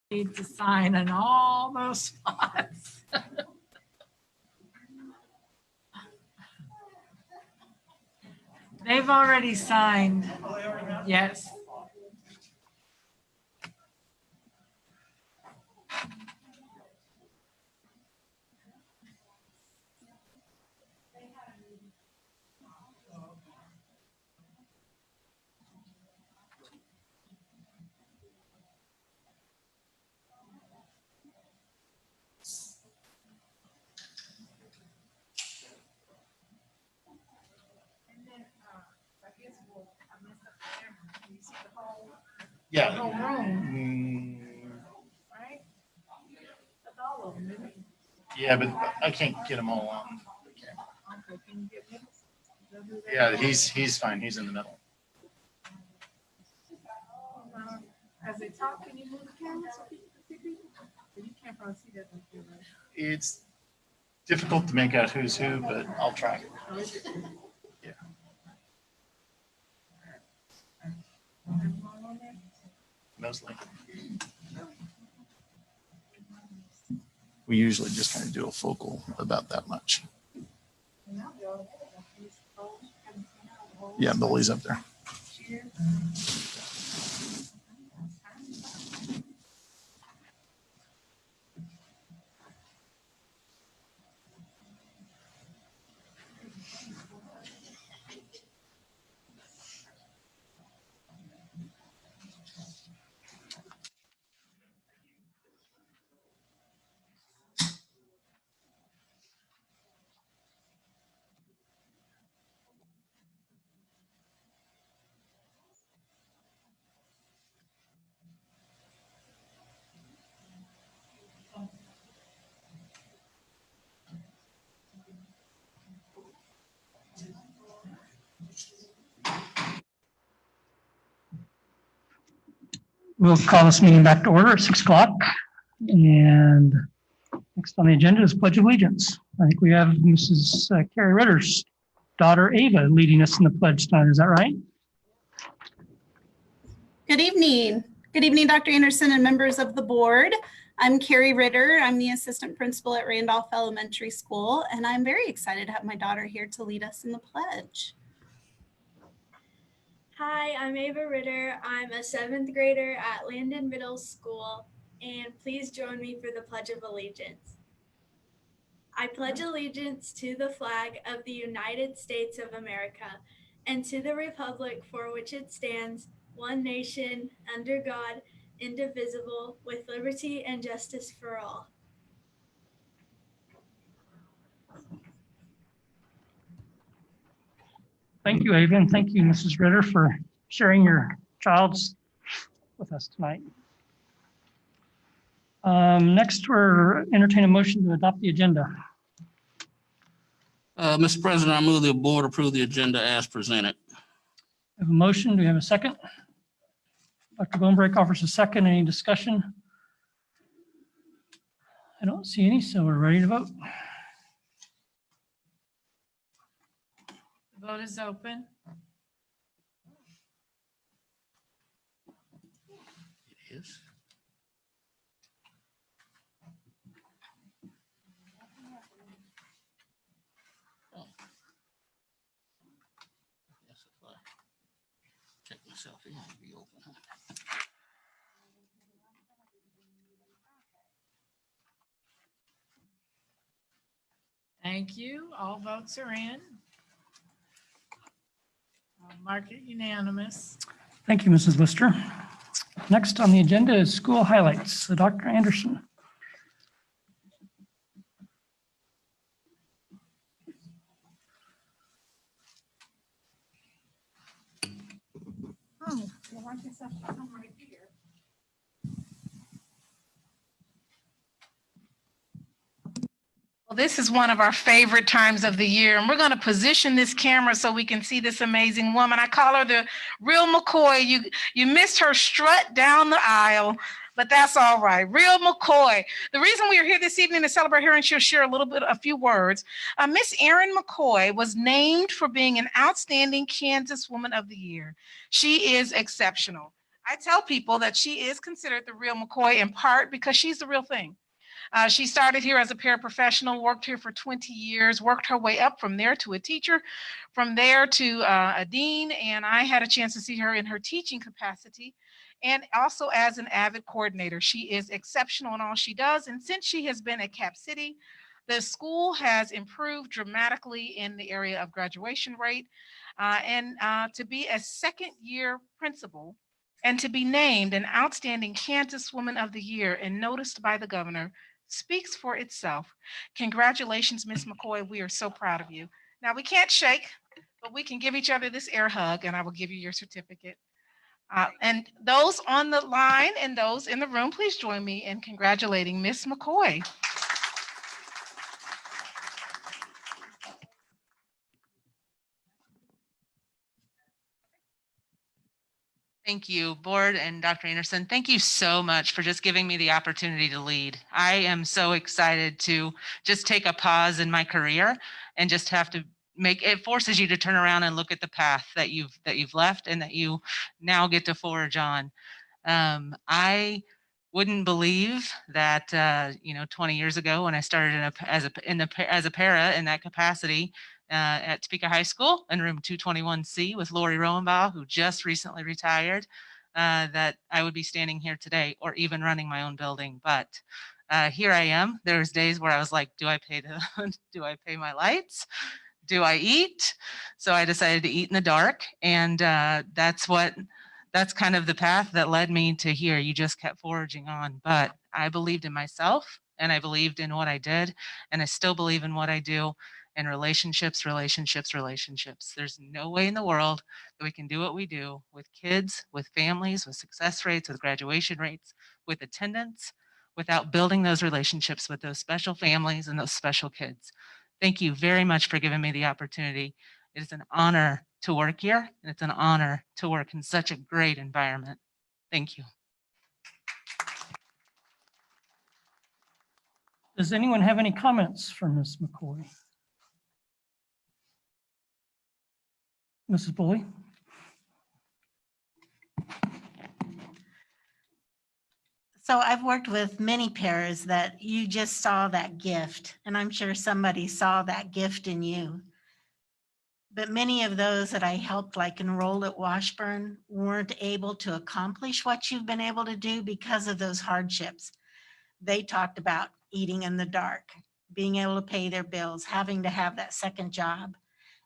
Need to sign in all those spots. They've already signed. Yes. Yeah. The whole room, right? That's all of them, isn't it? Yeah, but I can't get them all on. Okay, can you get me? Yeah, he's fine. He's in the middle. As they talk, can you move the camera so people can see people? You can't probably see that. Right? It's difficult to make out who's who, but I'll try. Yeah. Mostly. We usually just kind of do a focal about that much. Yeah, Billy's up there. We'll call this meeting back to order at 6 o'clock. And next on the agenda is Pledge of Allegiance. I think we have Mrs. Carrie Ritter's daughter, Ava, leading us in the pledge tonight. Is that right? Good evening. Good evening, Dr. Anderson and members of the board. I'm Carrie Ritter. I'm the assistant principal at Randolph Elementary School, and I'm very excited to have my daughter here to lead us in the pledge. Hi, I'm Ava Ritter. I'm a 7th grader at Landon Middle School, and please join me for the Pledge of Allegiance. I pledge allegiance to the flag of the United States of America and to the republic for which it stands, one nation, under God, indivisible, with liberty and justice for all. Thank you, Ava, and thank you, Mrs. Ritter, for sharing your child's with us tonight. Next, we're entertaining a motion to adopt the agenda. Mr. President, I move the board approve the agenda as presented. We have a motion. Do we have a second? Dr. Bonebrake offers a second. Any discussion? I don't see any, so we're ready to vote. The vote is open. It is. Oh. Yes, if I check myself in, it'll be open. Huh? Thank you. All votes are in. I'll mark it unanimous. Thank you, Mrs. Lister. Next on the agenda is school highlights. Dr. Anderson. Oh, well, I guess I should come right here. Well, this is one of our favorite times of the year, and we're going to position this camera so we can see this amazing woman. I call her the real McCoy. You missed her strut down the aisle, but that's all right. Real McCoy. The reason we are here this evening to celebrate her, and she'll share a few words. Miss Erin McCoy was named for being an outstanding Kansas Woman of the Year. She is exceptional. I tell people that she is considered the real McCoy in part because she's the real thing. She started here as a paraprofessional, worked here for 20 years, worked her way up from there to a teacher, from there to a dean, and I had a chance to see her in her teaching capacity and also as an avid coordinator. She is exceptional in all she does, and since she has been at Cap City, the school has improved dramatically in the area of graduation rate, and to be a second year principal and to be named an outstanding Kansas Woman of the Year and noticed by the governor speaks for itself. Congratulations, Ms. McCoy. We are so proud of you. Now, we can't shake, but we can give each other this air hug, and I will give you your certificate. And those on the line and those in the room, please join me in congratulating Ms. McCoy. Thank you, board and Dr. Anderson. Thank you so much for just giving me the opportunity to lead. I am so excited to just take a pause in my career and just have to it forces you to turn around and look at the path that you've left and that you now get to forge on. I wouldn't believe that 20 years ago when I started as a para in that capacity at Topeka High School in room 221C with Lori Rowenbaugh, who just recently retired, that I would be standing here today or even running my own building. But here I am. There's days where I was like, do I pay my lights? Do I eat? So I decided to eat in the dark, and that's kind of the path that led me to here. You just kept forging on, but I believed in myself and I believed in what I did, and I still believe in what I do. And relationships. There's no way in the world that we can do what we do with kids, with families, with success rates, with graduation rates, with attendance, without building those relationships with those special families and those special kids. Thank you very much for giving me the opportunity. It is an honor to work here, and it's an honor to work in such a great environment. Thank you. Does anyone have any comments for Ms. McCoy? Mrs. Bully? So I've worked with many paras that you just saw that gift, and I'm sure somebody saw that gift in you. But many of those that I helped like enroll at Washburn weren't able to accomplish what you've been able to do because of those hardships. They talked about eating in the dark, being able to pay their bills, having to have that second job.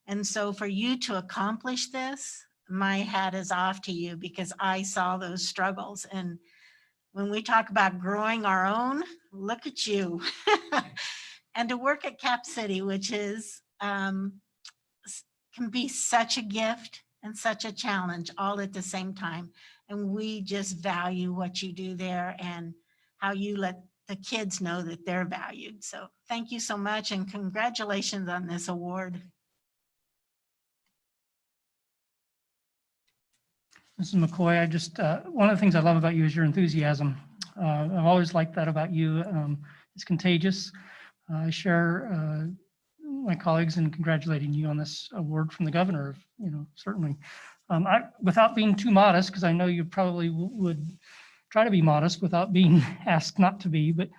And so for you to accomplish this, my hat is off to you because I saw those struggles. And when we talk about growing our own, look at you. And to work at Cap City, which is can be such a gift and such a challenge all at the same time. And we just value what you do there and how you let the kids know that they're valued. So thank you so much and congratulations on this award. Mrs. McCoy, I just, one of the things I love about you is your enthusiasm. I've always liked that about you. It's contagious. I share my colleagues in congratulating you on this award from the governor, certainly. Without being too modest, because I know you probably would try to be modest without being asked not to be, but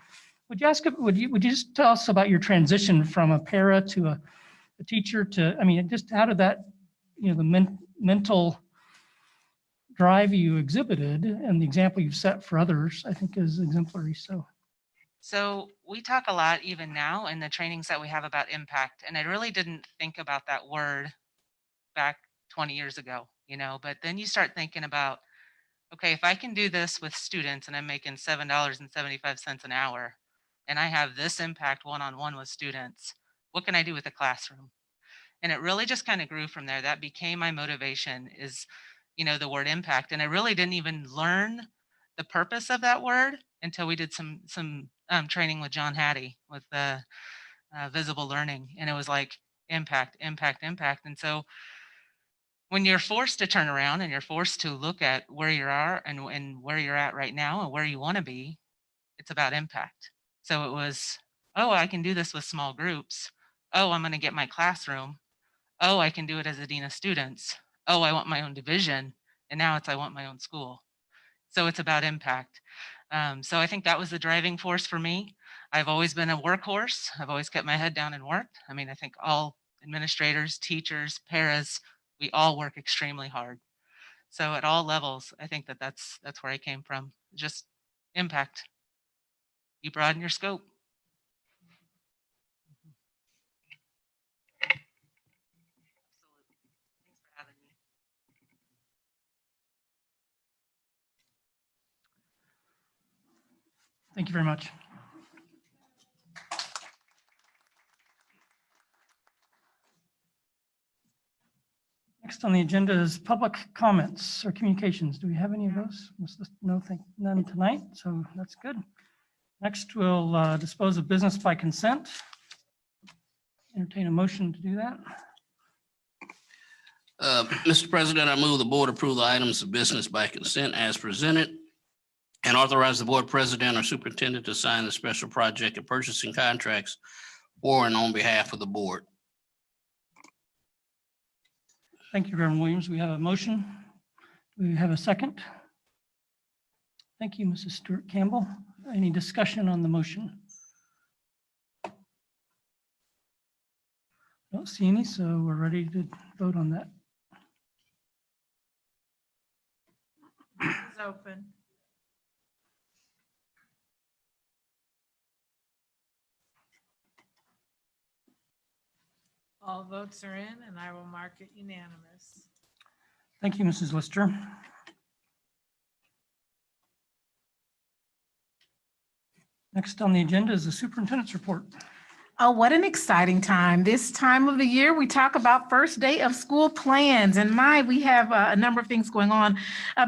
would you just tell us about your transition from a para to a teacher to, just how did that, the mental drive you exhibited and the example you've set for others, I think is exemplary. So we talk a lot even now in the trainings that we have about impact. And I really didn't think about that word back 20 years ago, but then you start thinking about, okay, if I can do this with students and I'm making $7.75 an hour and I have this impact one-on-one with students, what can I do with the classroom? And it really just kind of grew from there. That became my motivation is, the word impact. And I really didn't even learn the purpose of that word until we did some training with John Hattie with the visible learning. And it was like impact. And so when you're forced to turn around and you're forced to look at where you are and where you're at right now and where you want to be, it's about impact. So it was, oh, I can do this with small groups. Oh, I'm going to get my classroom. Oh, I can do it as a dean of students. Oh, I want my own division. And now it's, I want my own school. So it's about impact. So I think that was the driving force for me. I've always been a workhorse. I've always kept my head down and worked. I mean, I think all administrators, teachers, paras, we all work extremely hard. So at all levels, I think that that's where I came from. Just impact. You broaden your scope. Absolutely. Thanks for having me. Thank you very much. Next on the agenda is public comments or communications. Do we have any of those? No, none tonight, so that's good. Next, we'll dispose of business by consent. Entertain a motion to do that. Mr. President, I move the board approve the items of business by consent as presented and authorize the board president or superintendent to sign the special project and purchasing contracts for and on behalf of the board. Thank you, Reverend Williams. We have a motion. Do we have a second? Thank you, Mrs. Stewart Campbell. Any discussion on the motion? Don't see any, so we're ready to vote on that. It's open. All votes are in, and I will mark it unanimous. Thank you, Mrs. Lister. Next on the agenda is the superintendent's report. Oh, what an exciting time. This time of the year, we talk about first day of school plans, and we have a number of things going on.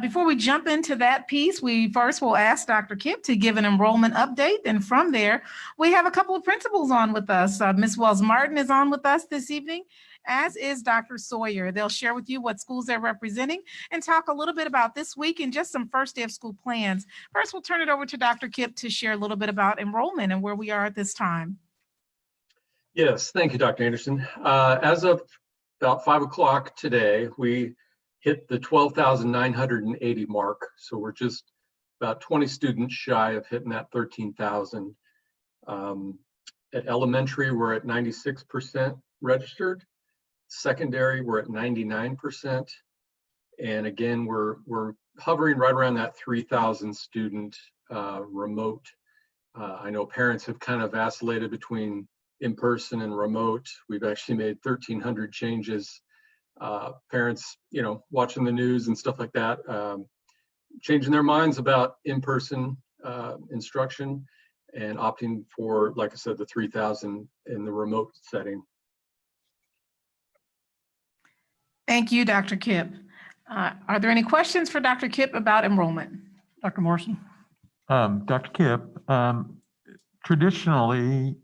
Before we jump into that piece, we first will ask Dr. Kipp to give an enrollment update. And from there, we have a couple of principals on with us. Ms. Wells Martin is on with us this evening, as is Dr. Sawyer. They'll share with you what schools they're representing and talk a little bit about this week and just some first day of school plans. First, we'll turn it over to Dr. Kipp to share a little bit about enrollment and where we are at this time. Yes, thank you, Dr. Anderson. As of about 5 o'clock today, we hit the 12,980 mark. So we're just about 20 students shy of hitting that 13,000. At elementary, we're at 96% registered. Secondary, we're at 99%. And again, we're hovering right around that 3,000 student remote. I know parents have kind of vacillated between in-person and remote. We've actually made 1,300 changes. Parents, watching the news and stuff like that, changing their minds about in-person instruction and opting for, like I said, the 3,000 in the remote setting. Thank you, Dr. Kipp. Are there any questions for Dr. Kipp about enrollment? Dr. Morrison. Dr. Kipp, traditionally,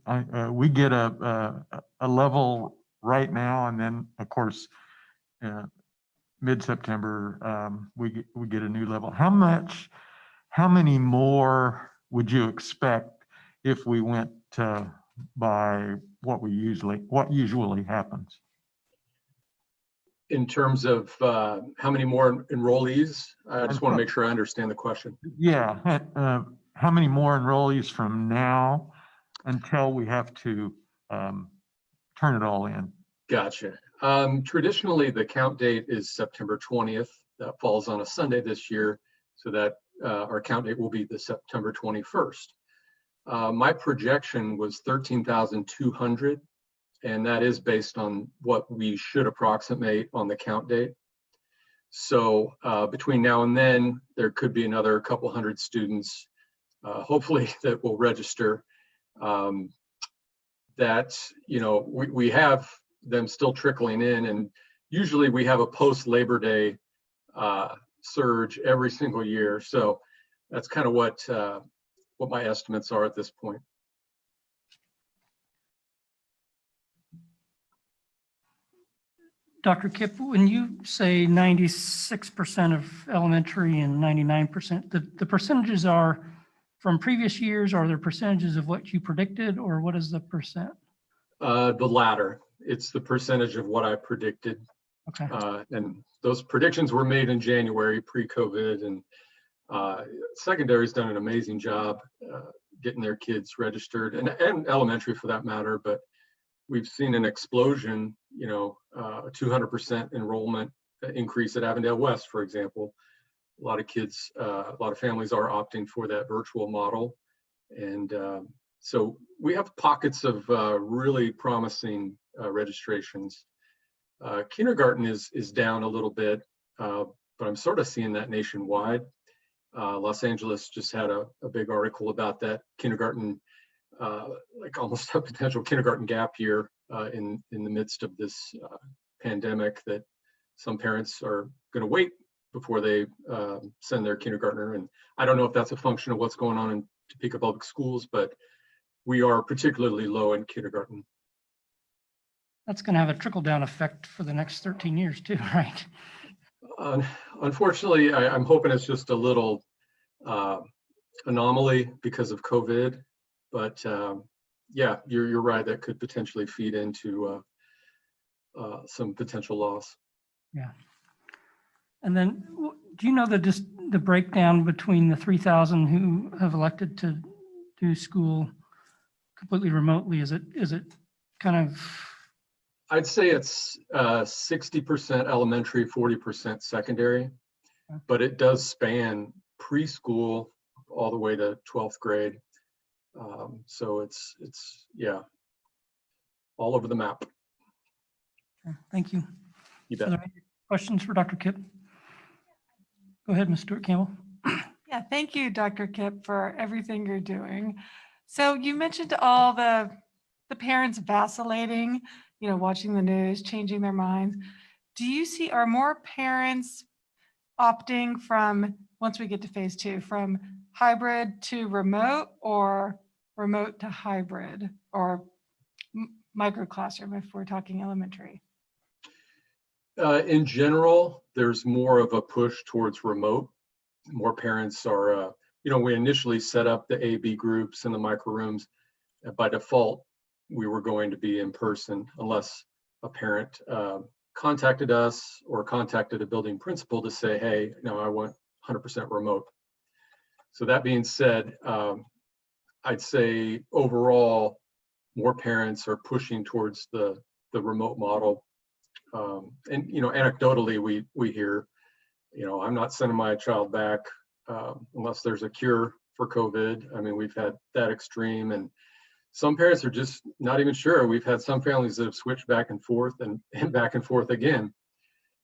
we get a level right now, and then, of course, mid-September, we get a new level. How many more would you expect if we went by what usually happens? In terms of how many more enrollees, I just want to make sure I understand the question. Yeah. How many more enrollees from now until we have to turn it all in? Gotcha. Traditionally, the count date is September 20th. That falls on a Sunday this year, so that our count date will be the September 21st. My projection was 13,200, and that is based on what we should approximate on the count date. So between now and then, there could be another couple hundred students hopefully that will register. We have them still trickling in, and usually we have a post-Labor Day surge every single year. So that's kind of what my estimates are at this point. Dr. Kipp, when you say 96% of elementary and 99%, the percentages are from previous years, or are there percentages of what you predicted, or what is the percent? The latter. It's the percentage of what I predicted. Okay. And those predictions were made in January pre-COVID, and Secondary's done an amazing job getting their kids registered, and elementary for that matter, but we've seen an explosion, 200% enrollment increase at Avondale West, for example. A lot of kids, a lot of families are opting for that virtual model. And so we have pockets of really promising registrations. Kindergarten is down a little bit, but I'm sort of seeing that nationwide. Los Angeles just had a big article about that kindergarten, like almost a potential kindergarten gap year in the midst of this pandemic, that some parents are going to wait before they send their kindergartner. And I don't know if that's a function of what's going on in Topeka Public Schools, but we are particularly low in kindergarten. That's going to have a trickle-down effect for the next 13 years too, right? Unfortunately, I'm hoping it's just a little anomaly because of COVID, but yeah, you're right. That could potentially feed into some potential loss. Yeah. And then, do you know the breakdown between the 3,000 who have elected to do school completely remotely? Is it kind of? I'd say it's 60% elementary, 40% secondary, but it does span preschool all the way to 12th grade. So it's yeah, all over the map. Thank you. You Are bet. there any questions for Dr. Kipp? Go ahead, Ms. Stewart Campbell. Yeah, thank you, Dr. Kipp, for everything you're doing. So you mentioned all the parents vacillating, watching the news, changing their minds. Do you see, are more parents opting from, once we get to phase 2, from hybrid to remote, or remote to hybrid, or micro classroom if we're talking elementary? In general, there's more of a push towards remote. More parents are, we initially set up the A/B groups and the micro rooms. By default, we were going to be in person unless a parent contacted us or contacted a building principal to say, hey, no, I want 100% remote. So that being said, I'd say overall, more parents are pushing towards the remote model. And anecdotally, we hear, I'm not sending my child back unless there's a cure for COVID. I mean, we've had that extreme, and some parents are just not even sure. We've had some families that have switched back and forth and back and forth again.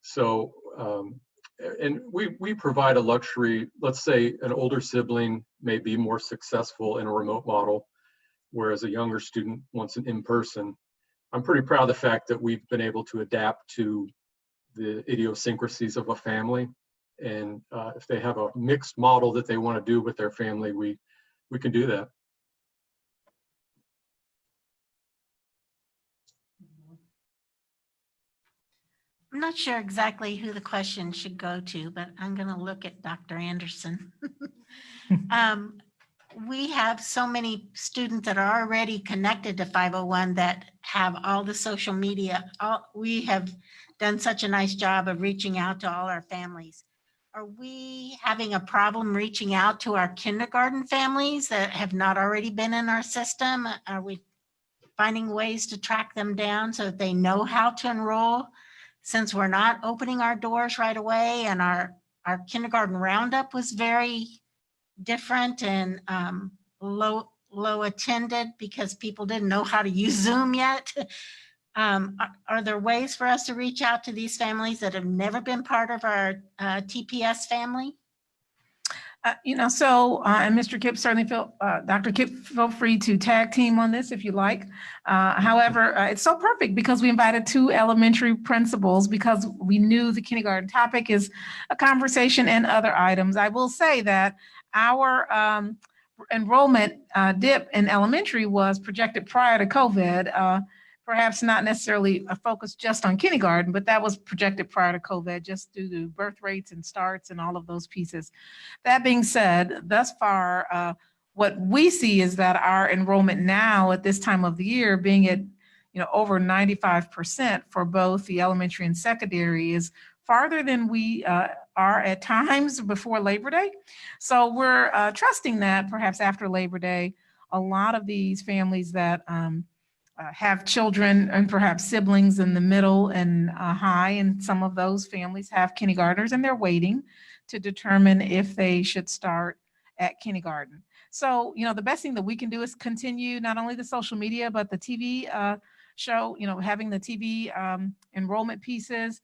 So, and we provide a luxury. Let's say an older sibling may be more successful in a remote model, whereas a younger student wants an in-person. I'm pretty proud of the fact that we've been able to adapt to the idiosyncrasies of a family. And if they have a mixed model that they want to do with their family, we can do that. I'm not sure exactly who the question should go to, but I'm going to look at Dr. Anderson. We have so many students that are already connected to 501 that have all the social media. We have done such a nice job of reaching out to all our families. Are we having a problem reaching out to our kindergarten families that have not already been in our system? Are we finding ways to track them down so that they know how to enroll? Since we're not opening our doors right away, and our kindergarten roundup was very different and low attended because people didn't know how to use Zoom yet. Are there ways for us to reach out to these families that have never been part of our TPS family? And Mr. Kipp, certainly Dr. Kipp, feel free to tag team on this if you like. However, it's so perfect because we invited 2 elementary principals because we knew the kindergarten topic is a conversation and other items. I will say that our enrollment dip in elementary was projected prior to COVID. Perhaps not necessarily a focus just on kindergarten, but that was projected prior to COVID just due to birth rates and starts and all of those pieces. That being said, thus far, what we see is that our enrollment now at this time of the year being at over 95% for both the elementary and secondary is farther than we are at times before Labor Day. So we're trusting that perhaps after Labor Day, a lot of these families that have children and perhaps siblings in the middle and high, and some of those families have kindergartners and they're waiting to determine if they should start at kindergarten. So, the best thing that we can do is continue not only the social media, but the TV show, having the TV enrollment pieces,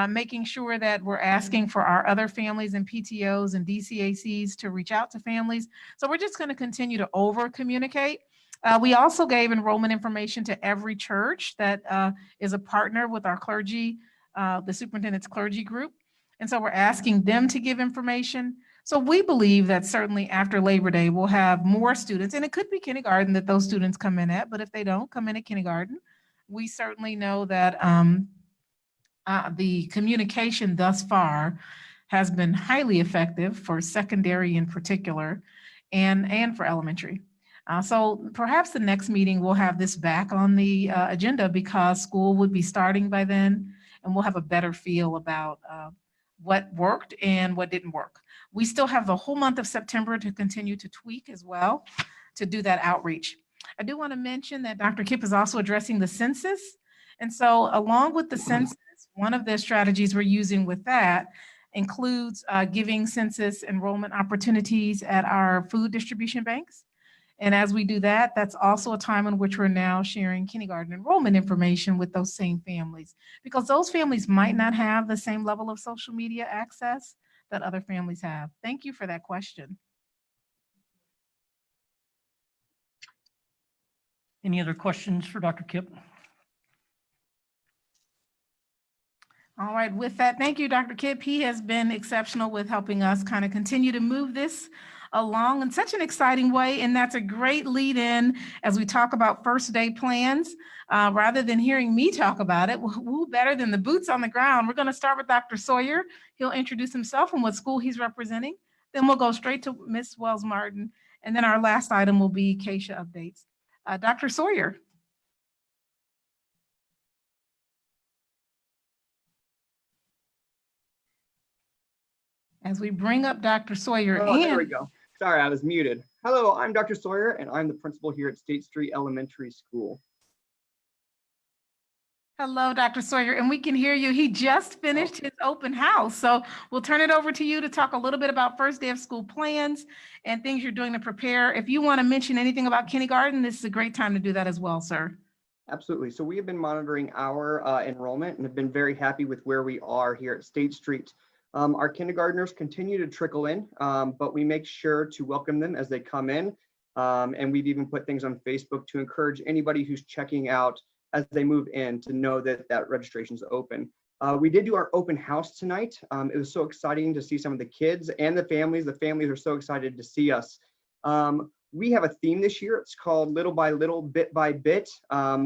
making sure that we're asking for our other families and PTOs and DCACs to reach out to families. So we're just going to continue to over communicate. We also gave enrollment information to every church that is a partner with our clergy, the superintendent's clergy group. And so we're asking them to give information. So we believe that certainly after Labor Day, we'll have more students, and it could be kindergarten that those students come in at, but if they don't come in at kindergarten, we certainly know that the communication thus far has been highly effective for secondary in particular and for elementary. So perhaps the next meeting we'll have this back on the agenda because school would be starting by then, and we'll have a better feel about what worked and what didn't work. We still have the whole month of September to continue to tweak as well to do that outreach. I do want to mention that Dr. Kipp is also addressing the census. And so along with the census, one of the strategies we're using with that includes giving census enrollment opportunities at our food distribution banks. And as we do that, that's also a time in which we're now sharing kindergarten enrollment information with those same families, because those families might not have the same level of social media access that other families have. Thank you for that question. Any other questions for Dr. Kipp? All right, with that, thank you, Dr. Kipp. He has been exceptional with helping us kind of continue to move this along in such an exciting way. And that's a great lead in as we talk about first day plans. Rather than hearing me talk about it, who better than the boots on the ground? We're going to start with Dr. Sawyer. He'll introduce himself and what school he's representing. Then we'll go straight to Ms. Wells Martin. And then our last item will be Keisha updates. Dr. Sawyer. As we bring up Dr. Sawyer. Oh, there we go. Sorry, I was muted. Hello, I'm Dr. Sawyer, and I'm the principal here at State Street Elementary School. Hello, Dr. Sawyer, and we can hear you. He just finished his open house. So we'll turn it over to you to talk a little bit about first day of school plans and things you're doing to prepare. If you want to mention anything about kindergarten, this is a great time to do that as well, sir. Absolutely. So we have been monitoring our enrollment and have been very happy with where we are here at State Street. Our kindergartners continue to trickle in, but we make sure to welcome them as they come in. And we've even put things on Facebook to encourage anybody who's checking out as they move in to know that that registration is open. We did do our open house tonight. It was so exciting to see some of the kids and the families. The families are so excited to see us. We have a theme this year. It's called Little by Little, Bit by Bit,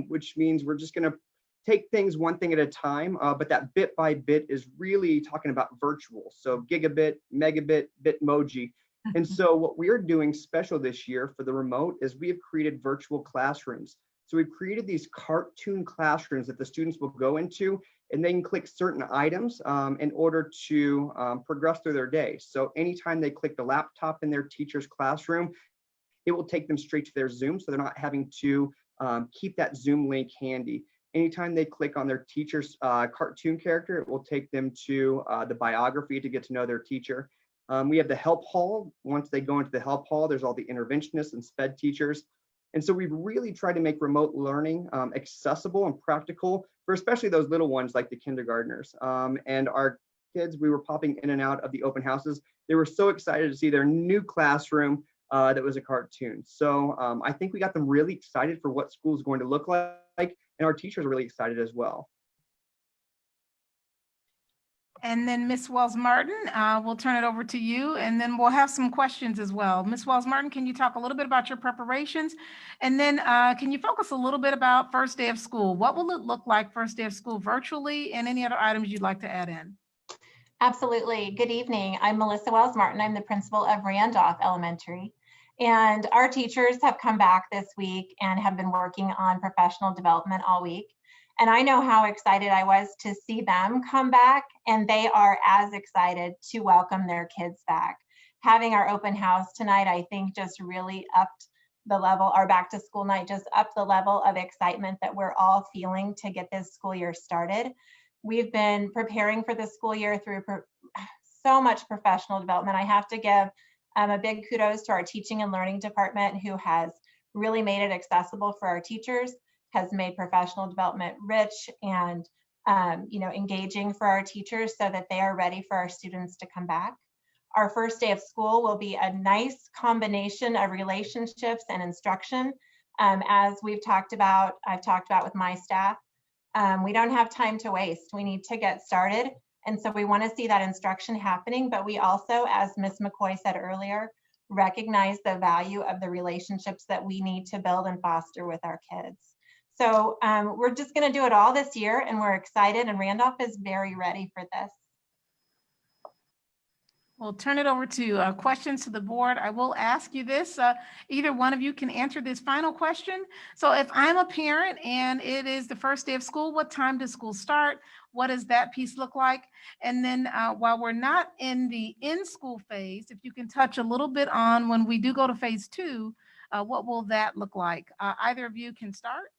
which means we're just going to take things one thing at a time, but that bit by bit is really talking about virtual. So gigabit, megabit, bitmoji. And so what we're doing special this year for the remote is we have created virtual classrooms. So we've created these cartoon classrooms that the students will go into, and they can click certain items in order to progress through their day. So anytime they click the laptop in their teacher's classroom, it will take them straight to their Zoom, so they're not having to keep that Zoom link handy. Anytime they click on their teacher's cartoon character, it will take them to the biography to get to know their teacher. We have the help hall. Once they go into the help hall, there's all the interventionists and SPED teachers. And so we've really tried to make remote learning accessible and practical for especially those little ones like the kindergartners. And our kids, we were popping in and out of the open houses. They were so excited to see their new classroom that was a cartoon. So I think we got them really excited for what school is going to look like, and our teachers are really excited as well. And then Ms. Wells Martin, we'll turn it over to you, and then we'll have some questions as well. Ms. Wells Martin, can you talk a little bit about your preparations? And then can you focus a little bit about first day of school? What will it look like first day of school virtually, and any other items you'd like to add in? Absolutely. Good evening. I'm Melissa Wells Martin. I'm the principal of Randolph Elementary. And our teachers have come back this week and have been working on professional development all week. And I know how excited I was to see them come back, and they are as excited to welcome their kids back. Having our open house tonight, I think, just really upped the level. Our back to school night just upped the level of excitement that we're all feeling to get this school year started. We've been preparing for the school year through so much professional development. I have to give a big kudos to our teaching and learning department, who has really made it accessible for our teachers, has made professional development rich and engaging for our teachers so that they are ready for our students to come back. Our first day of school will be a nice combination of relationships and instruction. As I've talked about with my staff, we don't have time to waste. We need to get started. And so we want to see that instruction happening, but we also, as Ms. McCoy said earlier, recognize the value of the relationships that we need to build and foster with our kids. So we're just going to do it all this year, and we're excited, and Randolph is very ready for this. We'll turn it over to questions to the board. I will ask you this, either one of you can answer this final question. So if I'm a parent and it is the first day of school, what time does school start? What does that piece look like? And then while we're not in the in-school phase, if you can touch a little bit on when we do go to phase 2, what will that look like? Either of you can start.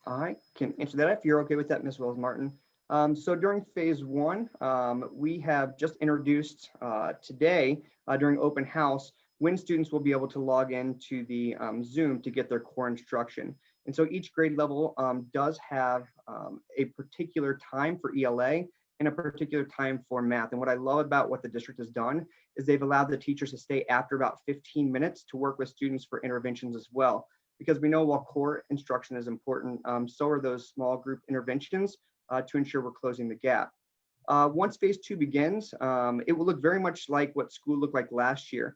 I can answer that if you're okay with that, Ms. Wells Martin. So during phase 1, we have just introduced today during open house when students will be able to log into the Zoom to get their core instruction. And so each grade level does have a particular time for ELA and a particular time for math. And what I love about what the district has done is they've allowed the teachers to stay after about 15 minutes to work with students for interventions as well. Because we know while core instruction is important, so are those small group interventions to ensure we're closing the gap. Once phase 2 begins, it will look very much like what school looked like last year.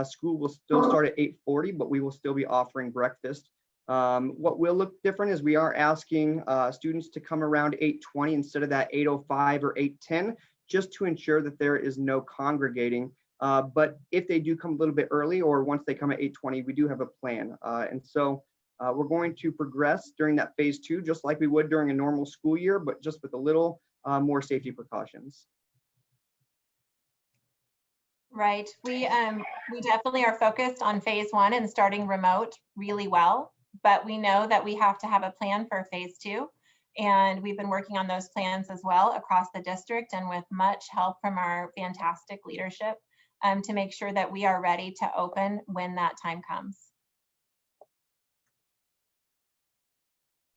School will still start at 8:40, but we will still be offering breakfast. What will look different is we are asking students to come around 8:20 instead of that 8:05 or 8:10, just to ensure that there is no congregating. But if they do come a little bit early, or once they come at 8:20, we do have a plan. And so we're going to progress during that phase 2, just like we would during a normal school year, but just with a little more safety precautions. Right. We definitely are focused on phase 1 and starting remote really well, but we know that we have to have a plan for phase 2. And we've been working on those plans as well across the district, and with much help from our fantastic leadership to make sure that we are ready to open when that time comes.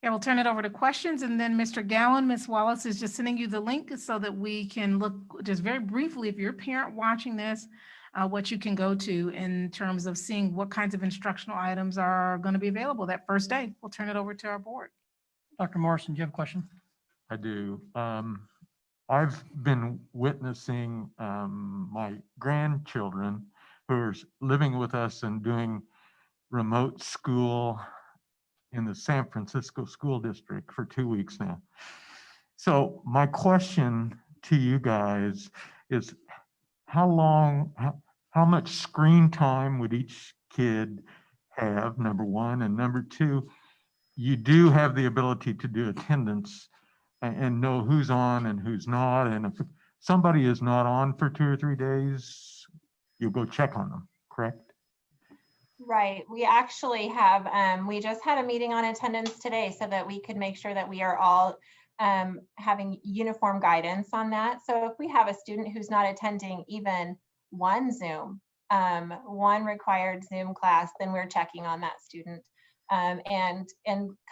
Okay, we'll turn it over to questions, and then Mr. Gowan, Ms. Wallace is just sending you the link so that we can look just very briefly, if you're a parent watching this, what you can go to in terms of seeing what kinds of instructional items are going to be available that first day. We'll turn it over to our board. Dr. Morrison, do you have a question? I do. I've been witnessing my grandchildren who are living with us and doing remote school in the San Francisco School District for 2 weeks now. So my question to you guys is, how much screen time would each kid have, number one, and number two, you do have the ability to do attendance and know who's on and who's not. And if somebody is not on for 2 or 3 days, you'll go check on them, correct? Right. We actually have, we just had a meeting on attendance today so that we could make sure that we are all having uniform guidance on that. So if we have a student who's not attending even one Zoom, one required Zoom class, then we're checking on that student. And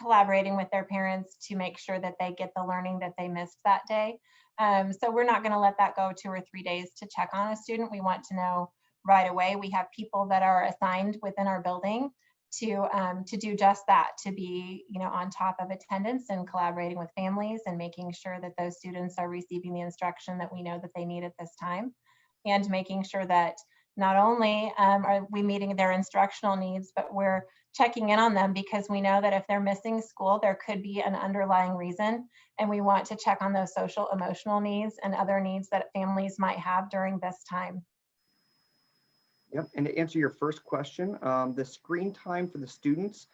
collaborating with their parents to make sure that they get the learning that they missed that day. So we're not going to let that go 2 or 3 days to check on a student. We want to know right away. We have people that are assigned within our building to do just that, to be on top of attendance and collaborating with families and making sure that those students are receiving the instruction that we know that they need at this time, and making sure that not only are we meeting their instructional needs, but we're checking in on them, because we know that if they're missing school, there could be an underlying reason. And we want to check on those social, emotional needs and other needs that families might have during this time. Yep, and to answer your first question, the screen time for the students,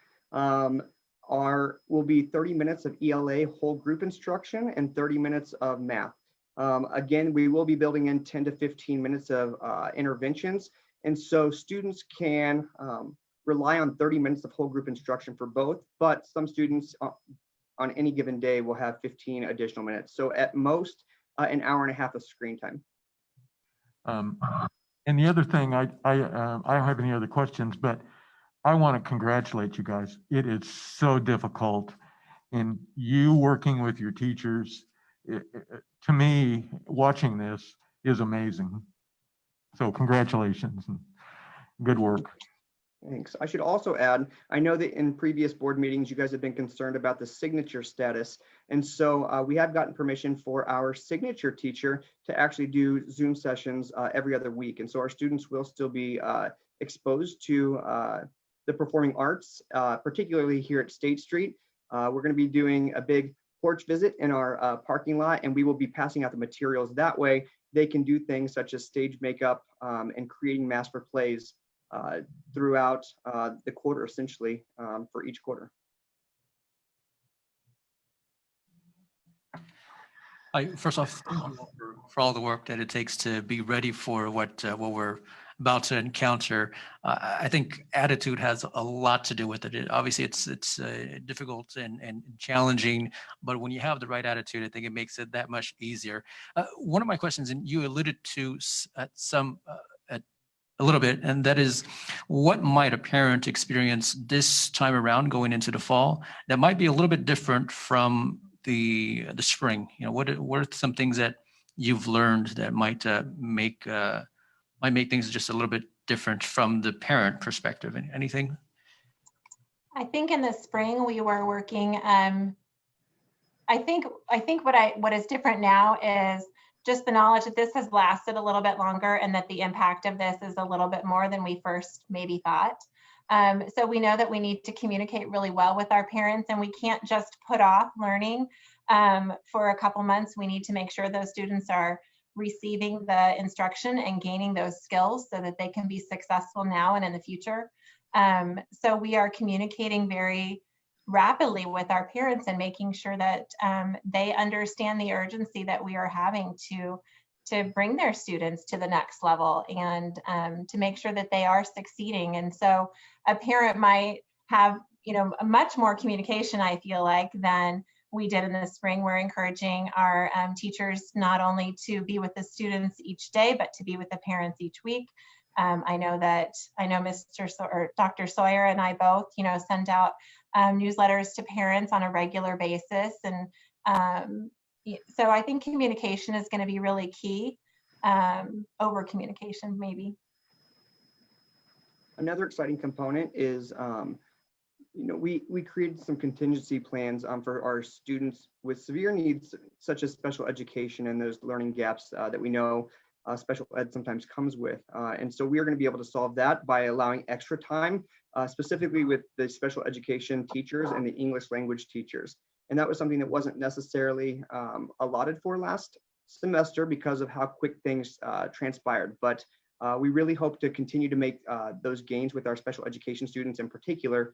will be 30 minutes of ELA whole group instruction and 30 minutes of math. Again, we will be building in 10 to 15 minutes of interventions. And so students can rely on 30 minutes of whole group instruction for both, but some students on any given day will have 15 additional minutes. So at most, an hour and a half of screen time. And the other thing, I don't have any other questions, but I want to congratulate you guys. It is so difficult, and you working with your teachers, to me, watching this is amazing. So congratulations and good work. Thanks. I should also add, I know that in previous board meetings, you guys have been concerned about the signature status. And so we have gotten permission for our signature teacher to actually do Zoom sessions every other week. And so our students will still be exposed to the performing arts, particularly here at State Street. We're going to be doing a big porch visit in our parking lot, and we will be passing out the materials. That way they can do things such as stage makeup and creating masks for plays throughout the quarter, essentially, for each quarter. First off, thank you all for all the work that it takes to be ready for what we're about to encounter. I think attitude has a lot to do with it. Obviously, it's difficult and challenging, but when you have the right attitude, I think it makes it that much easier. One of my questions, and you alluded to a little bit, and that is, what might a parent experience this time around going into the fall that might be a little bit different from the spring? You know, what are some things that you've learned that might make things just a little bit different from the parent perspective? Anything? I think in the spring we were working. I think what is different now is just the knowledge that this has lasted a little bit longer and that the impact of this is a little bit more than we first maybe thought. So we know that we need to communicate really well with our parents, and we can't just put off learning for a couple months. We need to make sure those students are receiving the instruction and gaining those skills so that they can be successful now and in the future. So we are communicating very rapidly with our parents and making sure that they understand the urgency that we are having to bring their students to the next level and to make sure that they are succeeding. And so a parent might have, a much more communication, I feel like, than we did in the spring. We're encouraging our teachers not only to be with the students each day, but to be with the parents each week. I know Dr. Sawyer and I both, send out newsletters to parents on a regular basis. And so I think communication is going to be really key, over communication, maybe. Another exciting component is, we created some contingency plans for our students with severe needs, such as special education and those learning gaps that we know special ed sometimes comes with. And so we are going to be able to solve that by allowing extra time, specifically with the special education teachers and the English language teachers. And that was something that wasn't necessarily allotted for last semester because of how quick things transpired. But we really hope to continue to make those gains with our special education students in particular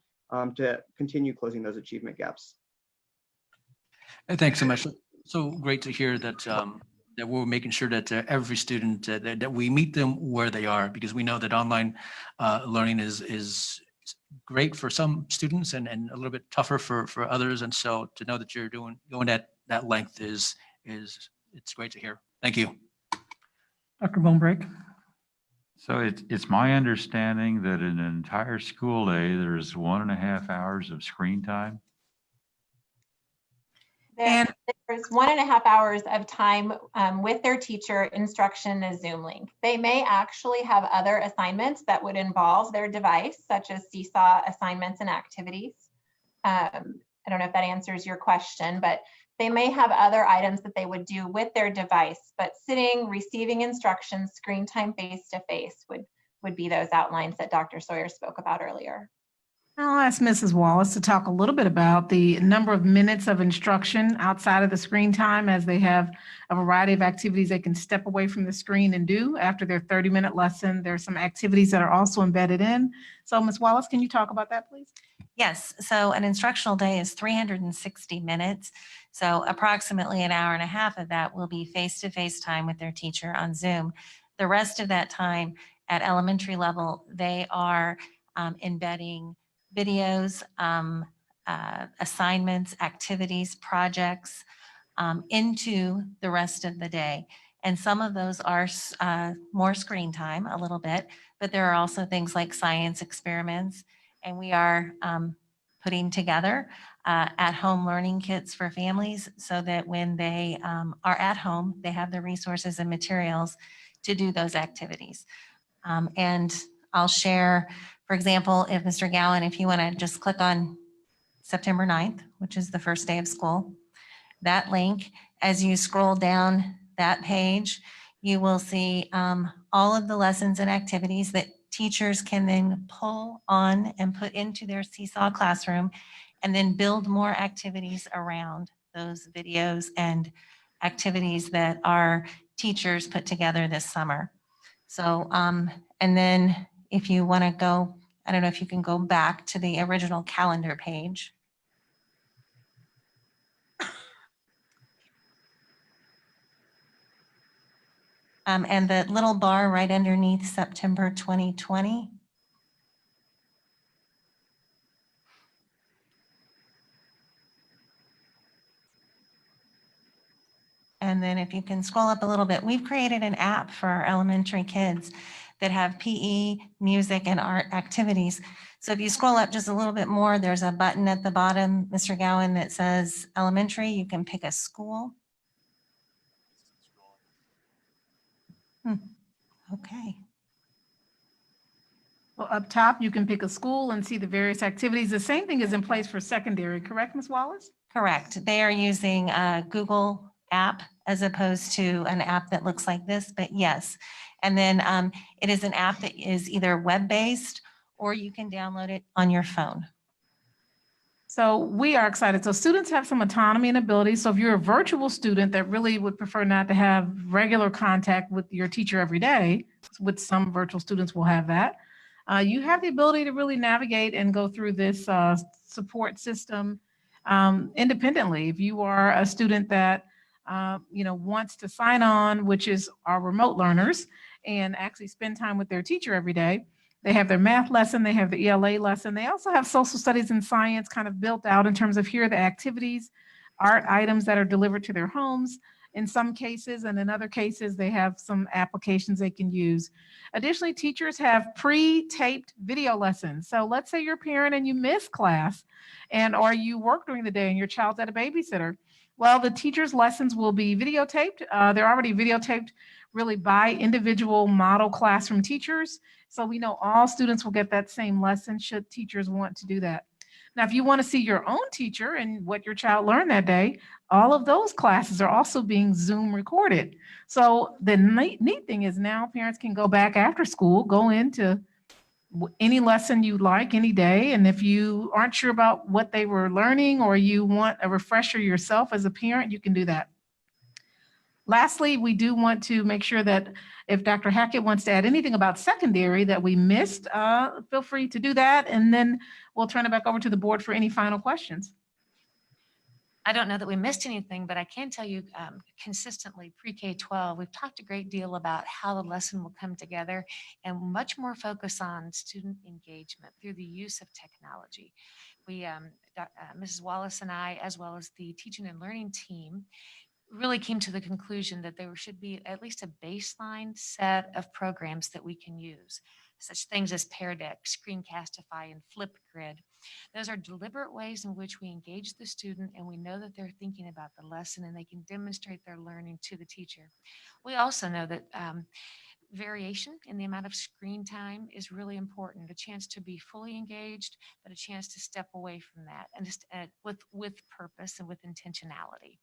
to continue closing those achievement gaps. Thanks so much. So great to hear that that we're making sure that every student, that we meet them where they are, because we know that online learning is great for some students and a little bit tougher for others. And so to know that you're going that length is it's great to hear. Thank you. Dr. Bonebrake. So it's my understanding that in an entire school day, there's 1.5 hours of screen time. There's 1.5 hours of time with their teacher instruction in a Zoom link. They may actually have other assignments that would involve their device, such as Seesaw assignments and activities. I don't know if that answers your question, but they may have other items that they would do with their device, but sitting, receiving instructions, screen time face-to-face would be those outlines that Dr. Sawyer spoke about earlier. I'll ask Mrs. Wallace to talk a little bit about the number of minutes of instruction outside of the screen time, as they have a variety of activities they can step away from the screen and do after their 30-minute lesson. There's some activities that are also embedded in. So Ms. Wallace, can you talk about that, please? Yes, so an instructional day is 360 minutes. So approximately an hour and a half of that will be face-to-face time with their teacher on Zoom. The rest of that time at elementary level, they are embedding videos, assignments, activities, projects into the rest of the day. And some of those are more screen time, a little bit, but there are also things like science experiments. And we are putting together at-home learning kits for families so that when they are at home, they have the resources and materials to do those activities. And I'll share, for example, if Mr. Gowan, if you want to just click on September 9th, which is the first day of school, that link, as you scroll down that page, you will see all of the lessons and activities that teachers can then pull on and put into their Seesaw classroom and then build more activities around those videos and activities that our teachers put together this summer. So, and then if you want to go, I don't know if you can go back to the original calendar page. And the little bar right underneath September 2020. And then if you can scroll up a little bit, we've created an app for our elementary kids that have PE, music, and art activities. So if you scroll up just a little bit more, there's a button at the bottom, Mr. Gowan, that says elementary. You can pick a school. Okay. Well, up top, you can pick a school and see the various activities. The same thing is in place for secondary, correct, Ms. Wallace? Correct. They are using a Google app as opposed to an app that looks like this, but yes. And then it is an app that is either web-based or you can download it on your phone. So we are excited. So students have some autonomy and ability. So if you're a virtual student that really would prefer not to have regular contact with your teacher every day, with some virtual students will have that, you have the ability to really navigate and go through this support system independently. If you are a student that wants to sign on, which is our remote learners, and actually spend time with their teacher every day, they have their math lesson, they have the ELA lesson. They also have social studies and science kind of built out in terms of here are the activities, art items that are delivered to their homes in some cases, and in other cases, they have some applications they can use. Additionally, teachers have pre-taped video lessons. So let's say you're a parent and you miss class or you work during the day and your child's at a babysitter. Well, the teacher's lessons will be videotaped. They're already videotaped really by individual model classroom teachers. So we know all students will get that same lesson should teachers want to do that. Now, if you want to see your own teacher and what your child learned that day, all of those classes are also being Zoom recorded. So the neat thing is now parents can go back after school, go into any lesson you like any day. And if you aren't sure about what they were learning or you want a refresher yourself as a parent, you can do that. Lastly, we do want to make sure that if Dr. Hackett wants to add anything about secondary that we missed, feel free to do that. And then we'll turn it back over to the board for any final questions. I don't know that we missed anything, but I can tell you consistently pre-K-12, we've talked a great deal about how the lesson will come together and much more focus on student engagement through the use of technology. We, Mrs. Wallace and I, as well as the teaching and learning team, really came to the conclusion that there should be at least a baseline set of programs that we can use, such things as Pear Deck, Screencastify, and Flipgrid. Those are deliberate ways in which we engage the student and we know that they're thinking about the lesson and they can demonstrate their learning to the teacher. We also know that variation in the amount of screen time is really important. A chance to be fully engaged, but a chance to step away from that and just with purpose and with intentionality.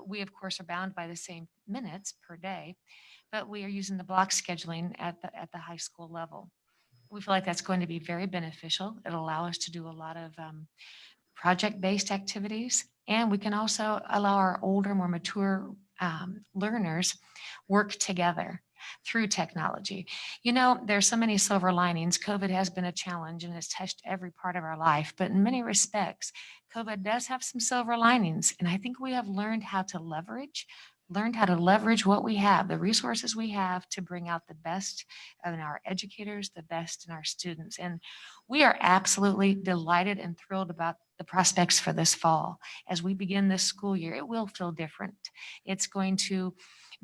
We of course are bound by the same minutes per day, but we are using the block scheduling at the high school level. We feel like that's going to be very beneficial. It'll allow us to do a lot of project-based activities, and we can also allow our older, more mature learners work together. through technology. You know, there's so many silver linings. COVID has been a challenge and it's touched every part of our life, but in many respects, COVID does have some silver linings. And I think we have learned how to leverage what we have, the resources we have to bring out the best in our educators, the best in our students. And we are absolutely delighted and thrilled about the prospects for this fall. As we begin this school year, it will feel different. It's going to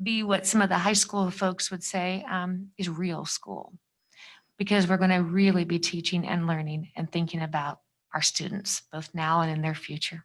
be what some of the high school folks would say is real school, because we're going to really be teaching and learning and thinking about our students, both now and in their future.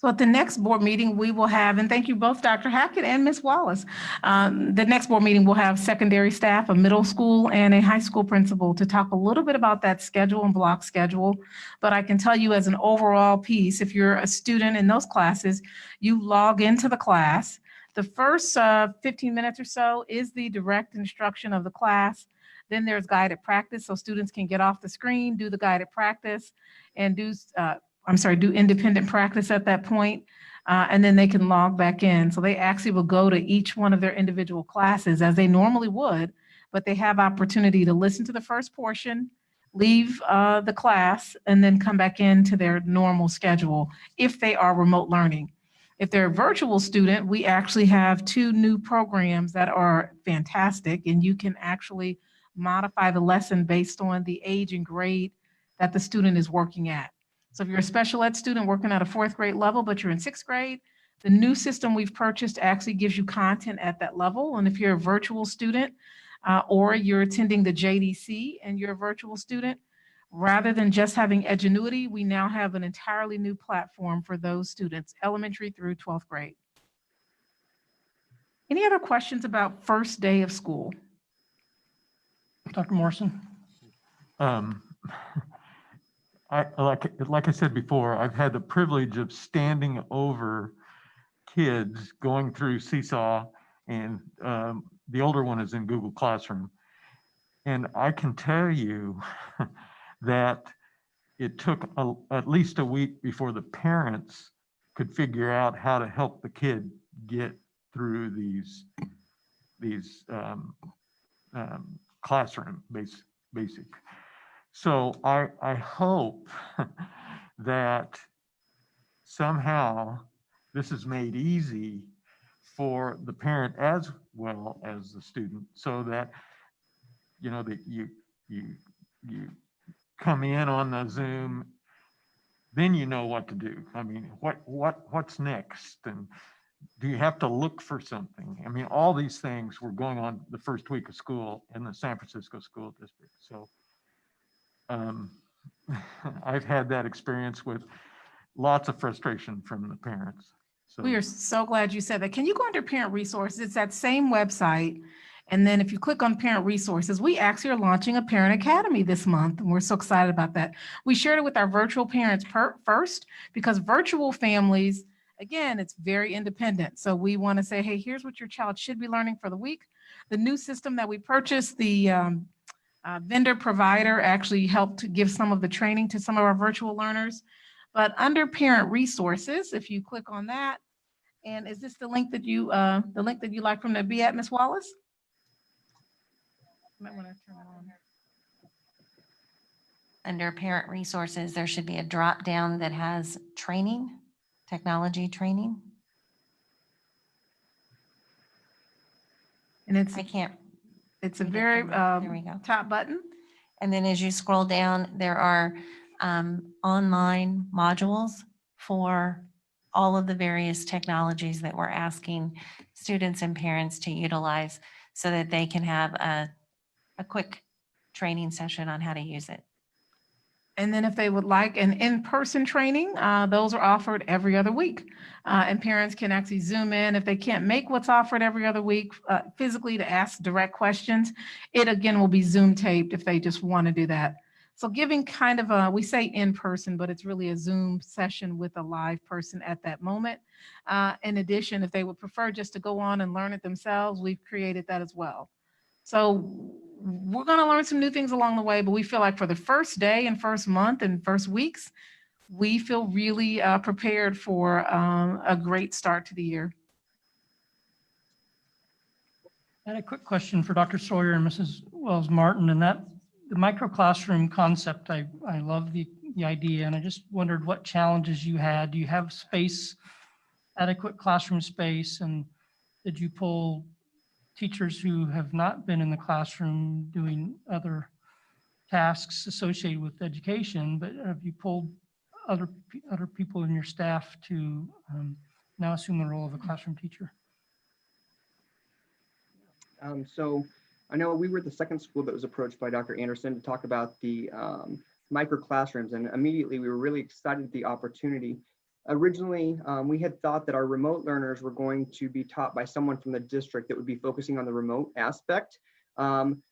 So at the next board meeting, we will have, and thank you both, Dr. Hackett and Ms. Wallace. The next board meeting will have secondary staff, a middle school and a high school principal to talk a little bit about that schedule and block schedule. But I can tell you as an overall piece, if you're a student in those classes, you log into the class. The first 15 minutes or so is the direct instruction of the class. Then there's guided practice, so students can get off the screen, do the guided practice, and do independent practice at that point, and then they can log back in. So they actually will go to each one of their individual classes as they normally would, but they have opportunity to listen to the first portion, leave the class, and then come back into their normal schedule if they are remote learning. If they're a virtual student, we actually have 2 new programs that are fantastic, and you can actually modify the lesson based on the age and grade that the student is working at. So if you're a special ed student working at a 4th grade level, but you're in 6th grade, the new system we've purchased actually gives you content at that level. And if you're a virtual student or you're attending the JDC and you're a virtual student, rather than just having Edgenuity, we now have an entirely new platform for those students, elementary through 12th grade. Any other questions about first day of school? Dr. Morrison? Like I said before, I've had the privilege of standing over kids going through Seesaw, and the older one is in Google Classroom. And I can tell you that it took at least a week before the parents could figure out how to help the kid get through these classroom basic. So I hope that somehow this is made easy for the parent as well as the student, so that that you come in on the Zoom, then you know what to do. I mean, what's next, and do you have to look for something? I mean, all these things were going on the first week of school in the San Francisco School District. So I've had that experience with lots of frustration from the parents. So We are so glad you said that. Can you go under parent resources? It's that same website. And then if you click on parent resources, we actually are launching a parent academy this month. And we're so excited about that. We shared it with our virtual parents first, because virtual families, again, it's very independent. So we want to say, hey, here's what your child should be learning for the week. The new system that we purchased, the vendor provider actually helped give some of the training to some of our virtual learners. But under parent resources, if you click on that, and is this the link that you like from the be at, Ms. Wallace? Might want to turn it on. Under parent resources, there should be a drop down that has training, technology training. And it's a very There we go. top button. And then as you scroll down, there are online modules for all of the various technologies that we're asking students and parents to utilize so that they can have a quick training session on how to use it. And then if they would like an in-person training, those are offered every other week. And parents can actually Zoom in if they can't make what's offered every other week physically to ask direct questions. It again will be Zoom taped if they just want to do that. So giving kind of we say in person, but it's really a Zoom session with a live person at that moment. In addition, if they would prefer just to go on and learn it themselves, we've created that as well. So we're going to learn some new things along the way, but we feel like for the first day and first month and first weeks, we feel really prepared for a great start to the year. I had a quick question for Dr. Sawyer and Mrs. Wells Martin, and that the micro classroom concept, I love the idea, and I just wondered what challenges you had. Do you have space, adequate classroom space, and did you pull teachers who have not been in the classroom doing other tasks associated with education, but have you pulled other people in your staff to now assume the role of a classroom teacher? So I know we were the second school that was approached by Dr. Anderson to talk about the micro classrooms, and immediately we were really excited at the opportunity. Originally, we had thought that our remote learners were going to be taught by someone from the district that would be focusing on the remote aspect,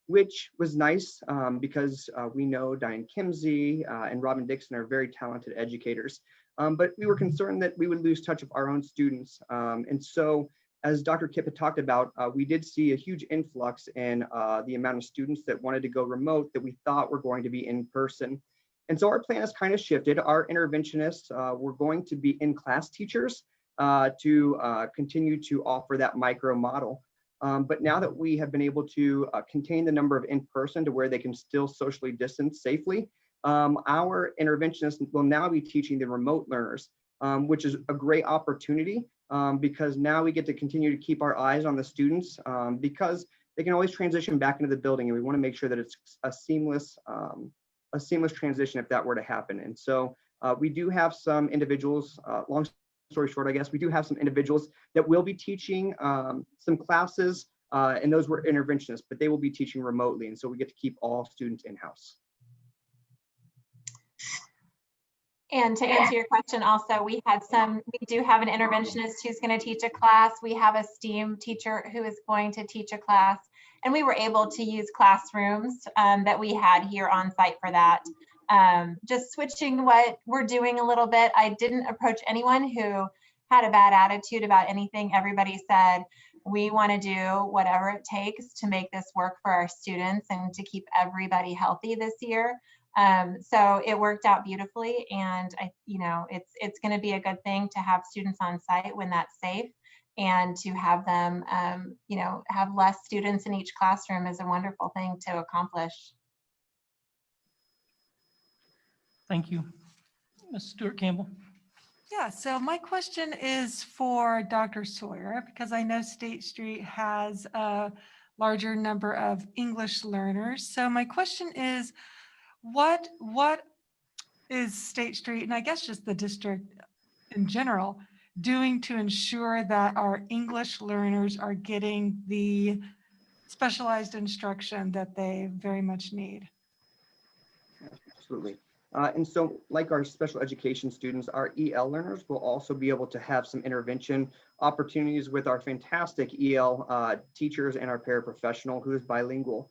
which was nice because we know Diane Kimsey and Robin Dixon are very talented educators. But we were concerned that we would lose touch of our own students. And so, as Dr. Kipp had talked about, we did see a huge influx in the amount of students that wanted to go remote that we thought were going to be in person. And so our plan has kind of shifted. Our interventionists were going to be in-class teachers to continue to offer that micro model. But now that we have been able to contain the number of in-person to where they can still socially distance safely, our interventionists will now be teaching the remote learners, which is a great opportunity because now we get to continue to keep our eyes on the students because they can always transition back into the building, and we want to make sure that it's a seamless transition if that were to happen. And so we do have some individuals, long story short, I guess, we do have some individuals that will be teaching some classes, and those were interventionists, but they will be teaching remotely. And so we get to keep all students in-house. And to answer your question also, we do have an interventionist who's going to teach a class. We have a STEAM teacher who is going to teach a class. And we were able to use classrooms that we had here on site for that. Just switching what we're doing a little bit. I didn't approach anyone who had a bad attitude about anything. Everybody said, we want to do whatever it takes to make this work for our students and to keep everybody healthy this year. So it worked out beautifully, and it's going to be a good thing to have students on site when that's safe, and to have them, have less students in each classroom is a wonderful thing to accomplish. Thank you. Ms. Stewart Campbell. Yeah, so my question is for Dr. Sawyer, because I know State Street has a larger number of English learners. So my question is, what is State Street, and I guess just the district in general, doing to ensure that our English learners are getting the specialized instruction that they very much need? Absolutely. And so like our special education students, our EL learners will also be able to have some intervention opportunities with our fantastic EL teachers and our paraprofessional who is bilingual.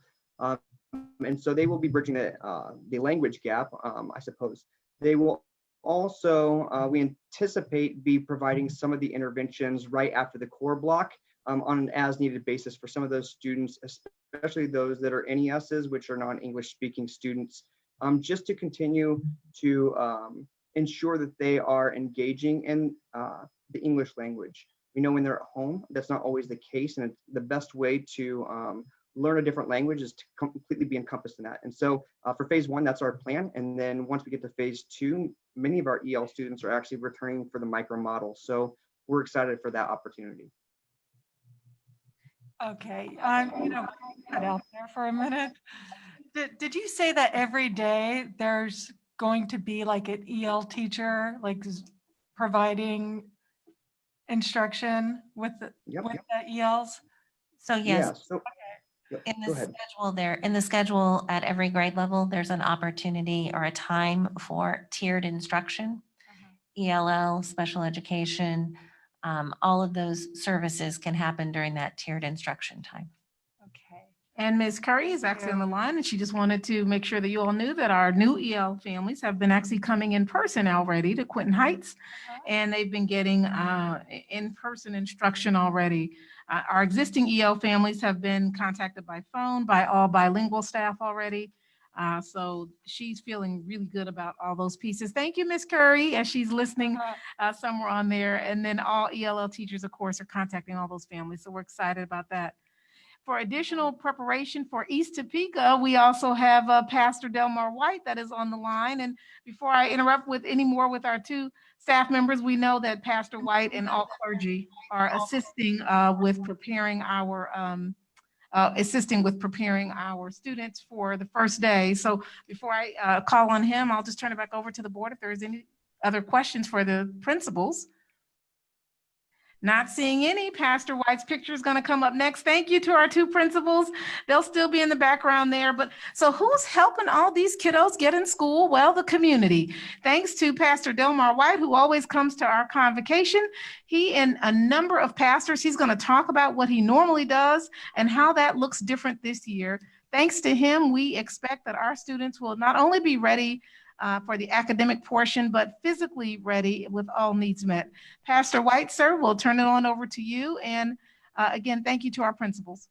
And so they will be bridging the language gap, I suppose. They will also, we anticipate, be providing some of the interventions right after the core block on an as-needed basis for some of those students, especially those that are NESs, which are non-English speaking students, just to continue to ensure that they are engaging in the English language. We know when they're at home, that's not always the case, and it's the best way to learn a different language is to completely be encompassed in that. And so for phase one, that's our plan. And then once we get to phase two, many of our EL students are actually returning for the micro model. So we're excited for that opportunity. Okay, I'm cut out there for a minute. Did you say that every day there's going to be like an EL teacher, like providing instruction with the ELs? So yes, Yeah, in go the ahead. schedule at every grade level, there's an opportunity or a time for tiered instruction, ELL, special education, all of those services can happen during that tiered instruction time. Okay. And Ms. Curry is actually on the line, and she just wanted to make sure that you all knew that our new EL families have been actually coming in person already to Quinton Heights, and they've been getting in-person instruction already. Our existing EL families have been contacted by phone by all bilingual staff already. So she's feeling really good about all those pieces. Thank you, Ms. Curry, as she's listening somewhere on there. And then all ELL teachers, of course, are contacting all those families. So we're excited about that. for additional preparation for East Topeka, we also have Pastor Delmar White that is on the line. And before I interrupt with any more with our two staff members, we know that Pastor White and all clergy are assisting with preparing our students for the first day. So before I call on him, I'll just turn it back over to the board if there's any other questions for the principals. Not seeing any. Pastor White's picture is going to come up next. Thank you to our two principals. They'll still be in the background there. But so who's helping all these kiddos get in school? Well, the community. Thanks to Pastor Delmar White, who always comes to our convocation. He and a number of pastors, he's going to talk about what he normally does and how that looks different this year. Thanks to him, we expect that our students will not only be ready for the academic portion, but physically ready with all needs met. Pastor White, sir, we'll turn it on over to you. And again, thank you to our principals.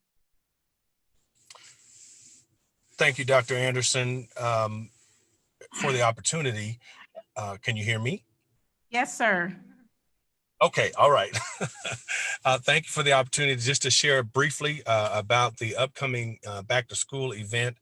Thank you, Dr. Anderson, for the opportunity. Can you hear me? Yes, sir. Okay, all right. Thank you for the opportunity just to share briefly about the upcoming back to school event.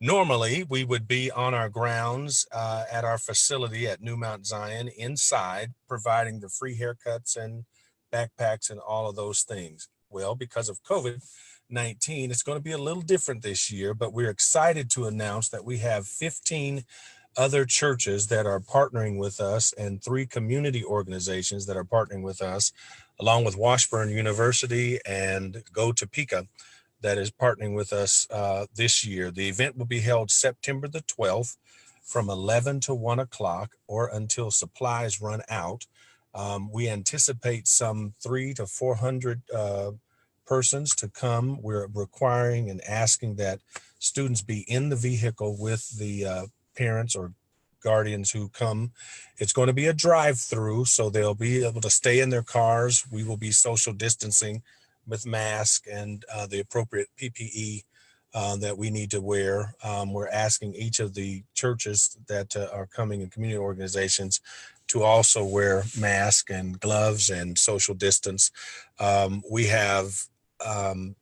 Normally, we would be on our grounds at our facility at New Mount Zion inside, providing the free haircuts and backpacks and all of those things. Well, because of COVID-19, it's going to be a little different this year, but we're excited to announce that we have 15 other churches that are partnering with us and 3 community organizations that are partnering with us, along with Washburn University and Go Topeka, that is partnering with us this year. The event will be held September the 12th from 11 to 1 o'clock or until supplies run out. We anticipate some 300 to 400 persons to come. We're requiring and asking that students be in the vehicle with the parents or guardians who come. It's going to be a drive-through, so they'll be able to stay in their cars. We will be social distancing with masks and the appropriate PPE that we need to wear. We're asking each of the churches that are coming and community organizations to also wear masks and gloves and social distance. We have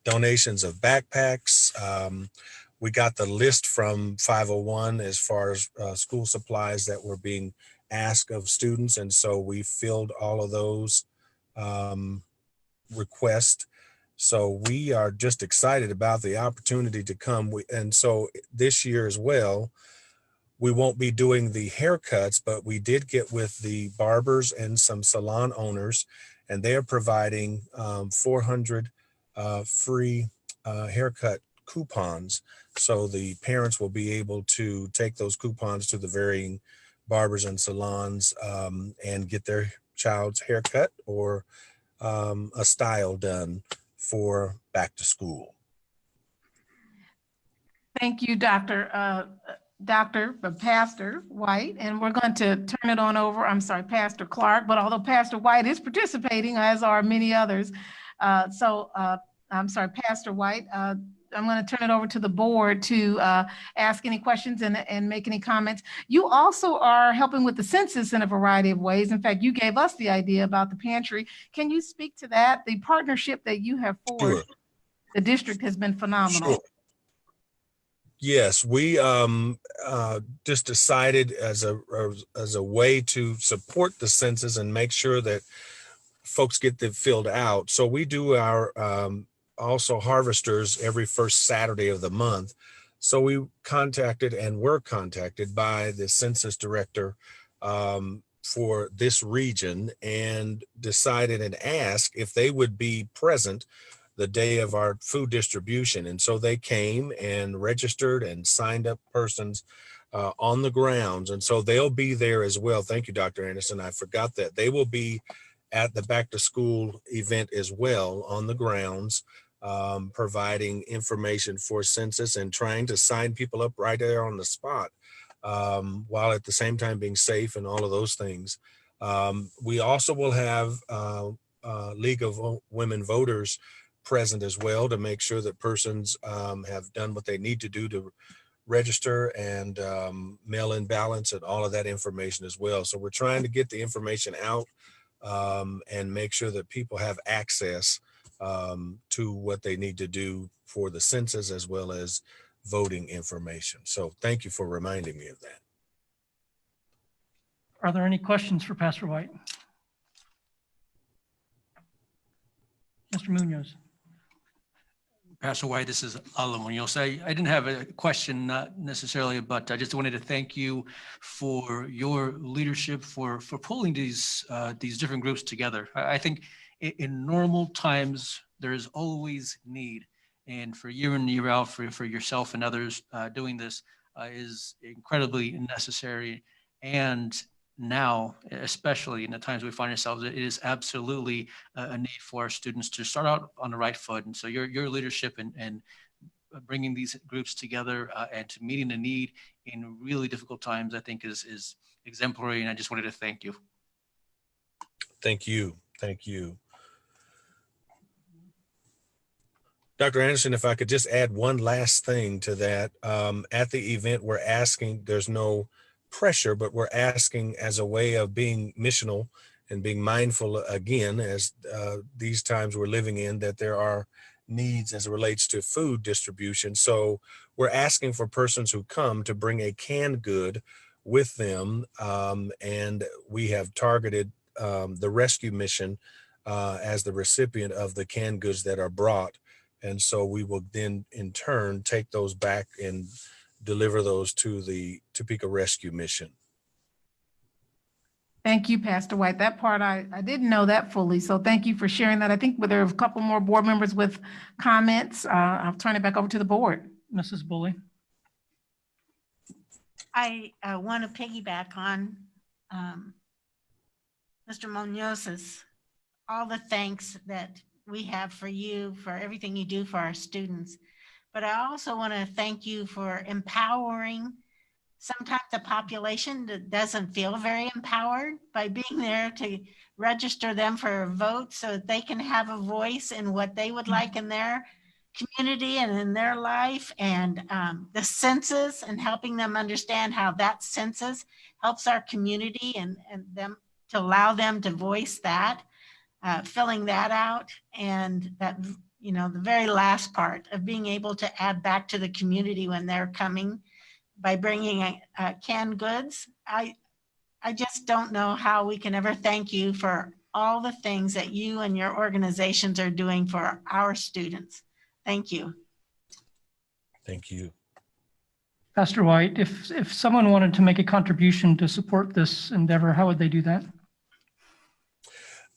donations of backpacks. We got the list from 501 as far as school supplies that were being asked of students. And so we filled all of those requests. So we are just excited about the opportunity to come. And so this year as well, we won't be doing the haircuts, but we did get with the barbers and some salon owners, and they are providing 400 free haircut coupons. So the parents will be able to take those coupons to the varying barbers and salons and get their child's haircut or a style done for back to school. Thank you, Pastor White. And we're going to turn it on over, Pastor Clark, but although Pastor White is participating, as are many others. Pastor White, I'm going to turn it over to the board to ask any questions and make any comments. You also are helping with the census in a variety of ways. In fact, you gave us the idea about the pantry. Can you speak to that? The partnership that you have forged, the district has been phenomenal. Sure. Yes, we just decided as a way to support the census and make sure that folks get them filled out. So we do our also harvesters every first Saturday of the month. So we contacted and were contacted by the census director for this region and decided and asked if they would be present the day of our food distribution. And so they came and registered and signed up persons on the grounds. And so they'll be there as well. Thank you, Dr. Anderson. I forgot that. They will be at the back to school event as well on the grounds, providing information for census and trying to sign people up right there on the spot, while at the same time being safe and all of those things. We also will have League of Women Voters present as well to make sure that persons have done what they need to do to register and mail in ballots and all of that information as well. So we're trying to get the information out and make sure that people have access to what they need to do for the census as well as voting information. So thank you for reminding me of that. Are there any questions for Pastor White? Mr. Munoz. Pastor White, this is Alan Munoz. I didn't have a question, not necessarily, but I just wanted to thank you for your leadership, for pulling these different groups together. I think in normal times, there's always need. And for year in, year out, for yourself and others, doing this is incredibly necessary. And now, especially in the times we find ourselves, it is absolutely a need for our students to start out on the right foot. And so your leadership and bringing these groups together and to meeting the need in really difficult times, I think is exemplary. And I just wanted to thank you. Thank you. Thank you. Dr. Anderson, if I could just add one last thing to that. At the event, we're asking, there's no pressure, but we're asking as a way of being missional and being mindful again, as these times we're living in, that there are needs as it relates to food distribution. So we're asking for persons who come to bring a canned good with them. And we have targeted the rescue mission as the recipient of the canned goods that are brought. And so we will then in turn take those back and deliver those to the Topeka Rescue Mission. Thank you, Pastor White. That part, I didn't know that fully. So thank you for sharing that. I think there are a couple more board members with comments. I'll turn it back over to the board. Mrs. Bully. I want to piggyback on Mr. Munoz's, all the thanks that we have for you, for everything you do for our students. But I also want to thank you for empowering sometimes the population that doesn't feel very empowered by being there to register them for a vote so that they can have a voice in what they would like in their community and in their life, and the census, and helping them understand how that census helps our community and them to allow them to voice that, filling that out. And that, you know, the very last part of being able to add back to the community when they're coming by bringing canned goods. I just don't know how we can ever thank you for all the things that you and your organizations are doing for our students. Thank you. Thank you. Pastor White, if someone wanted to make a contribution to support this endeavor, how would they do that?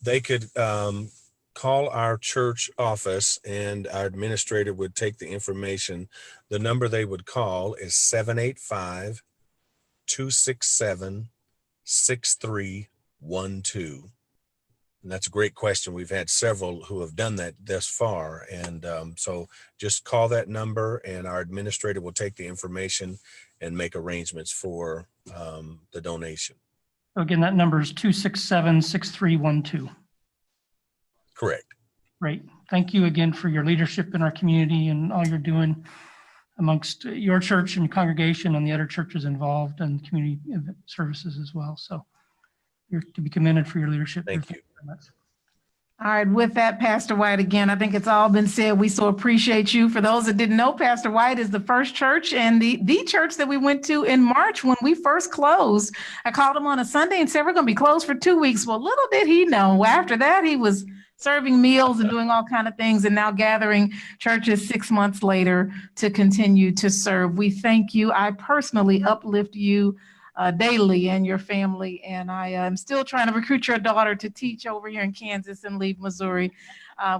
They could call our church office and our administrator would take the information. The number they would call is 785-267-6312. And that's a great question. We've had several who have done that thus far. And so just call that number and our administrator will take the information and make arrangements for the donation. Again, that number is 267-6312. Correct. Great. Thank you again for your leadership in our community and all you're doing amongst your church and congregation and the other churches involved and community services as well. So you're to be commended for your leadership. Thank you. All right, with that, Pastor White, again, I think it's all been said. We so appreciate you. For those that didn't know, Pastor White is the first church and the church that we went to in March when we first closed. I called him on a Sunday and said, we're going to be closed for 2 weeks. Well, little did he know, after that, he was serving meals and doing all kinds of things and now gathering churches 6 months later to continue to serve. We thank you. I personally uplift you daily and your family. And I am still trying to recruit your daughter to teach over here in Kansas and leave Missouri.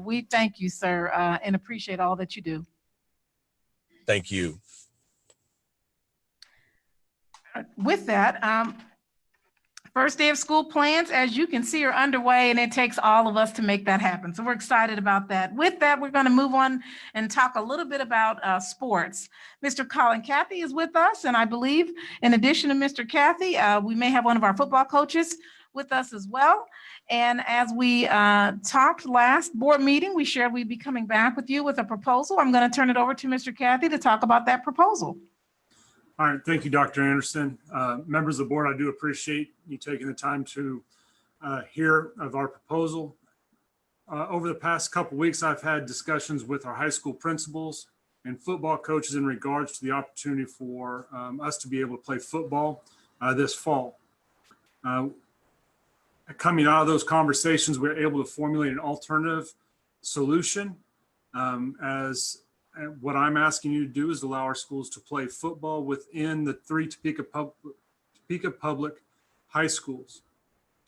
We thank you, sir, and appreciate all that you do. Thank you. With that, first day of school plans, as you can see, are underway, and it takes all of us to make that happen. So we're excited about that. With that, we're going to move on and talk a little bit about sports. Mr. Colin Cathy is with us, and I believe in addition to Mr. Cathy, we may have one of our football coaches with us as well. And as we talked last board meeting, we shared we'd be coming back with you with a proposal. I'm going to turn it over to Mr. Cathy to talk about that proposal. All right, thank you, Dr. Anderson. Members of the board, I do appreciate you taking the time to hear of our proposal. Over the past couple weeks, I've had discussions with our high school principals and football coaches in regards to the opportunity for us to be able to play football this fall. Coming out of those conversations, we're able to formulate an alternative solution. As what I'm asking you to do is allow our schools to play football within the 3 Topeka Public high schools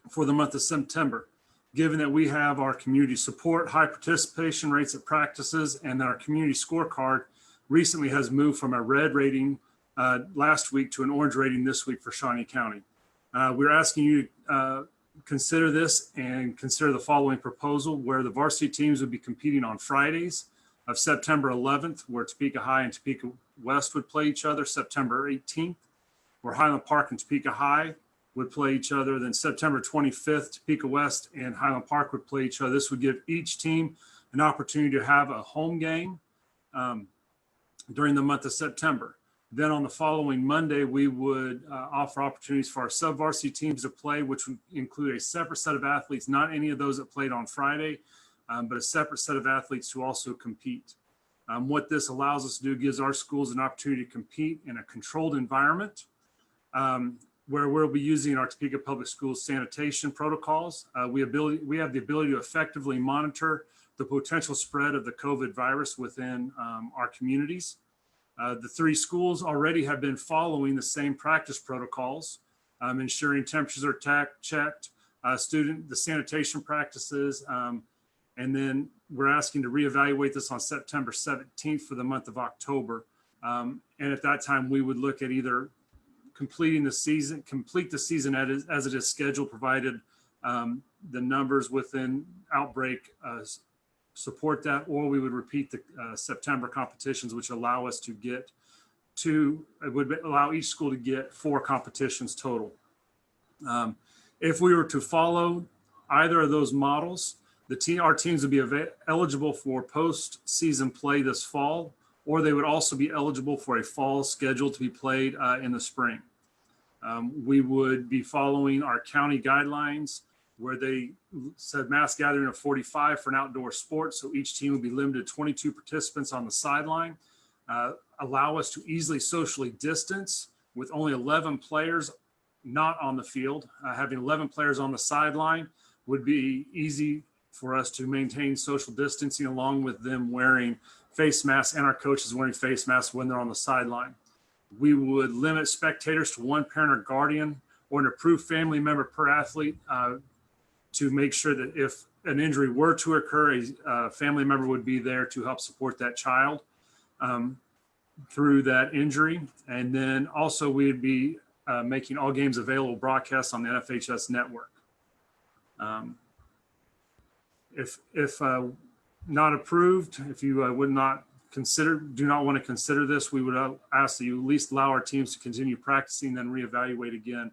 for the month of September, given that we have our community support, high participation rates at practices, and that our community scorecard recently has moved from a red rating last week to an orange rating this week for Shawnee County. We're asking you to consider this and consider the following proposal, where the varsity teams would be competing on Fridays of September 11th, where Topeka High and Topeka West would play each other, September 18th, where Highland Park and Topeka High would play each other. Then September 25th, Topeka West and Highland Park would play each other. This would give each team an opportunity to have a home game during the month of September. Then on the following Monday, we would offer opportunities for our sub-varsity teams to play, which would include a separate set of athletes, not any of those that played on Friday, but a separate set of athletes to also compete. What this allows us to do gives our schools an opportunity to compete in a controlled environment, where we'll be using our Topeka Public Schools sanitation protocols. We have the ability to effectively monitor the potential spread of the COVID virus within our communities. The 3 schools already have been following the same practice protocols, ensuring temperatures are checked, the sanitation practices, and then we're asking to reevaluate this on September 17th for the month of October. And at that time, we would look at either complete the season as it is scheduled, provided the numbers within outbreak support that, or we would repeat the September competitions, which allow us to get it would allow each school to get 4 competitions total. If we were to follow either of those models, our teams would be eligible for postseason play this fall, or they would also be eligible for a fall schedule to be played in the spring. We would be following our county guidelines, where they said mass gathering of 45 for an outdoor sport. So each team would be limited to 22 participants on the sideline, allow us to easily socially distance with only 11 players not on the field. Having 11 players on the sideline would be easy for us to maintain social distancing, along with them wearing face masks and our coaches wearing face masks when they're on the sideline. We would limit spectators to 1 parent or guardian or an approved family member per athlete, to make sure that if an injury were to occur, a family member would be there to help support that child through that injury. And then also we'd be making all games available broadcasts on the NFHS network. If not approved, if you do not want to consider this, we would ask that you at least allow our teams to continue practicing, then reevaluate again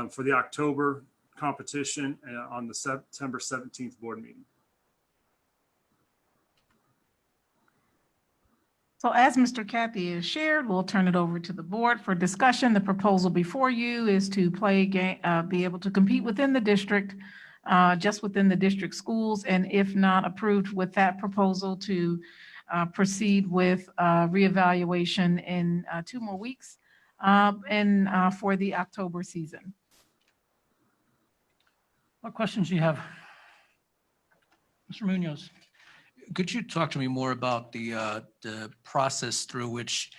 for the October competition on the September 17th board meeting. So as Mr. Kathy has shared, we'll turn it over to the board for discussion. The proposal before you is to be able to compete within the district, just within the district schools, and if not approved with that proposal, to proceed with reevaluation in 2 more weeks and for the October season. What questions do you have? Mr. Munoz. Could you talk to me more about the process through which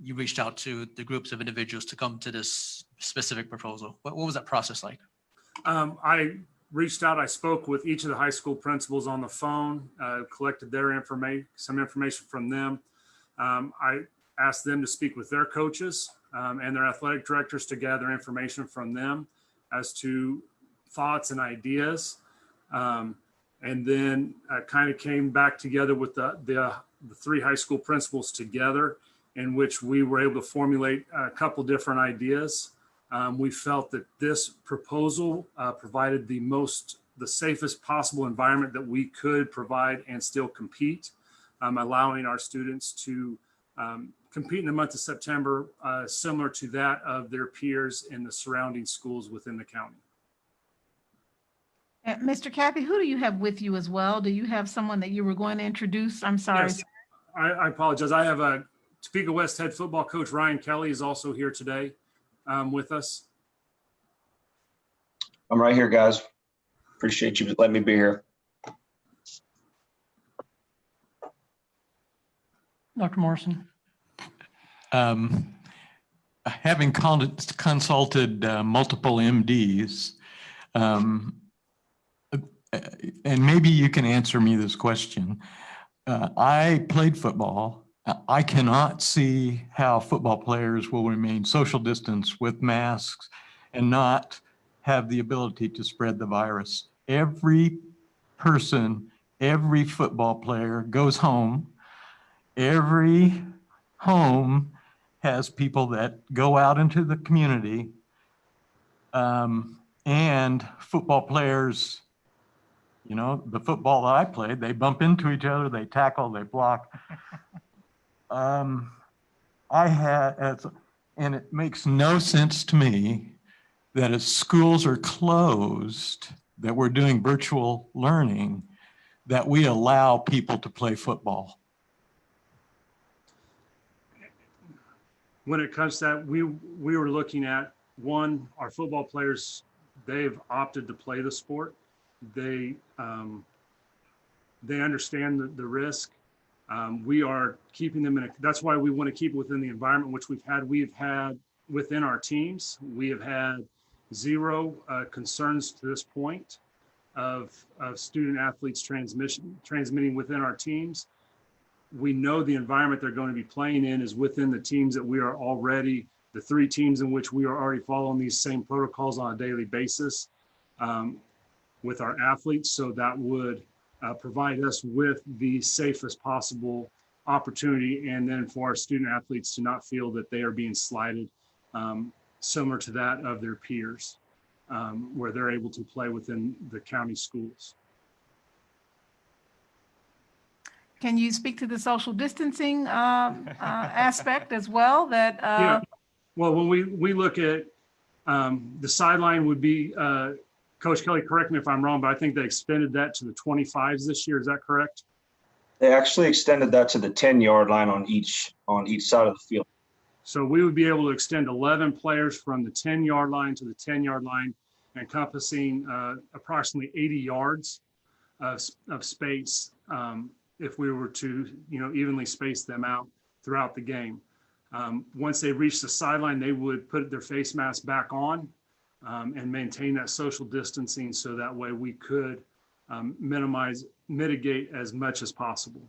you reached out to the groups of individuals to come to this specific proposal? What was that process like? I reached out, I spoke with each of the high school principals on the phone, collected some information from them. I asked them to speak with their coaches and their athletic directors to gather information from them as to thoughts and ideas. And then kind of came back together with the 3 high school principals together, in which we were able to formulate a couple different ideas. We felt that this proposal provided the safest possible environment that we could provide and still compete, allowing our students to compete in the month of September, similar to that of their peers in the surrounding schools within the county. Mr. Kathy, who do you have with you as well? Do you have someone that you were going to introduce? I'm sorry. Yes, I apologize. I have a Topeka West head football coach, Ryan Kelly, is also here today with us. I'm right here, guys. Appreciate you letting me be here. Dr. Morrison. Having consulted multiple MDs, and maybe you can answer me this question. I played football. I cannot see how football players will remain social distance with masks and not have the ability to spread the virus. Every person, every football player goes home. Every home has people that go out into the community, and football players, you know, the football that I played, they bump into each other, they tackle, they block. And it makes no sense to me that as schools are closed, that we're doing virtual learning, that we allow people to play football. When it comes to that, we were looking at, one, our football players, they've opted to play the sport. They understand the risk. We are keeping them that's why we want to keep within the environment which we've had within our teams. We have had zero concerns to this point of student athletes transmitting within our teams. We know the environment they're going to be playing in is within the teams that we are already, the 3 teams in which we are already following these same protocols on a daily basis with our athletes. So that would provide us with the safest possible opportunity. And then for our student athletes to not feel that they are being slighted, similar to that of their peers, where they're able to play within the county schools. Can you speak to the social distancing aspect as well? Yeah. Well, when we look at the sideline would be, Coach Kelly, correct me if I'm wrong, but I think they extended that to the 25s this year. Is that correct? They actually extended that to the 10-yard line on each side of the field. So we would be able to extend 11 players from the 10-yard line to the 10-yard line, encompassing approximately 80 yards of space. If we were to, evenly space them out throughout the game. Once they reach the sideline, they would put their face mask back on and maintain that social distancing, so that way we could mitigate as much as possible.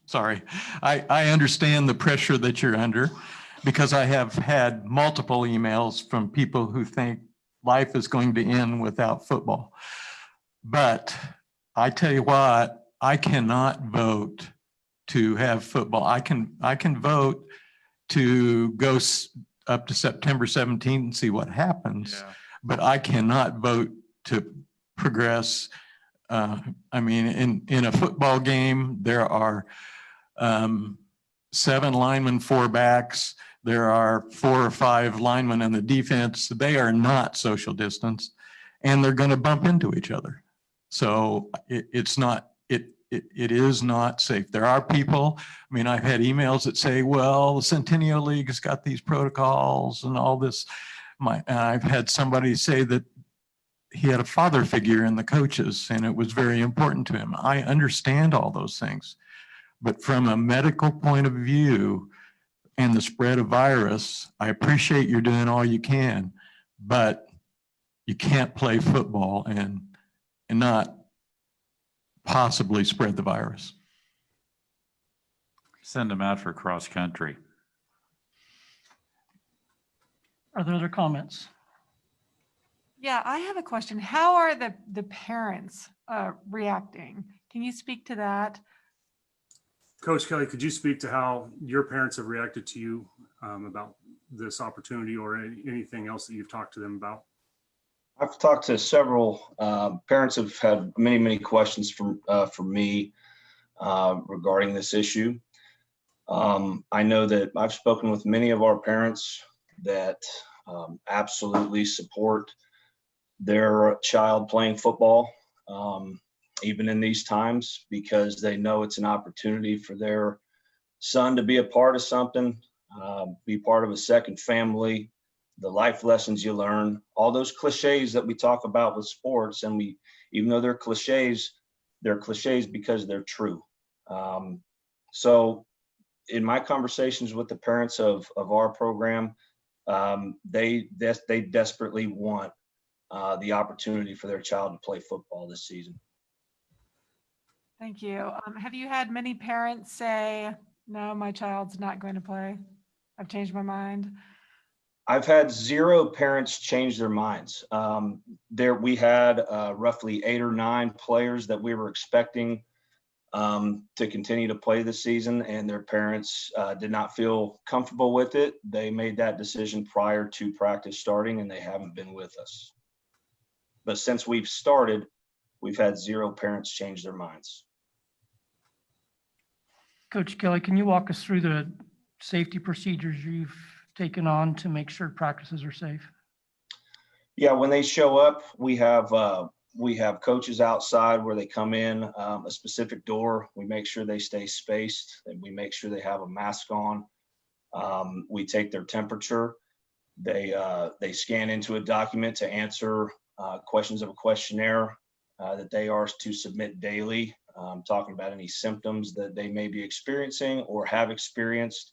Sorry, I understand the pressure that you're under, because I have had multiple emails from people who think life is going to end without football. But I tell you what, I cannot vote to have football. I can vote to go up to September 17th and see what happens, but I cannot vote to progress. I mean, in a football game, there are 7 linemen, 4 backs. There are 4 or 5 linemen in the defense. They are not social distance, and they're going to bump into each other. So it is not safe. There are people, I mean, I've had emails that say, well, the Centennial League has got these protocols and all this. I've had somebody say that he had a father figure in the coaches and it was very important to him. I understand all those things, but from a medical point of view and the spread of virus, I appreciate you're doing all you can, but you can't play football and not possibly spread the virus. Send them out for cross country. Are there other comments? Yeah, I have a question. How are the parents reacting? Can you speak to that? Coach Kelly, could you speak to how your parents have reacted to you about this opportunity, or anything else that you've talked to them about? I've talked to several parents have had many questions from me. regarding this issue. I know that I've spoken with many of our parents that absolutely support their child playing football, even in these times, because they know it's an opportunity for their son to be a part of something, be part of a second family, the life lessons you learn, all those cliches that we talk about with sports. And even though they're cliches because they're true. So in my conversations with the parents of our program, they desperately want the opportunity for their child to play football this season. Thank you. Have you had many parents say, no, my child's not going to play? I've changed my mind. I've had 0 parents change their minds. We had roughly 8 or 9 players that we were expecting to continue to play this season, and their parents did not feel comfortable with it. They made that decision prior to practice starting, and they haven't been with us. But since we've started, we've had 0 parents change their minds. Coach Kelly, can you walk us through the safety procedures you've taken on to make sure practices are safe? Yeah, when they show up, we have coaches outside where they come in, a specific door. We make sure they stay spaced, and we make sure they have a mask on. We take their temperature. They scan into a document to answer questions of a questionnaire that they are to submit daily, talking about any symptoms that they may be experiencing or have experienced.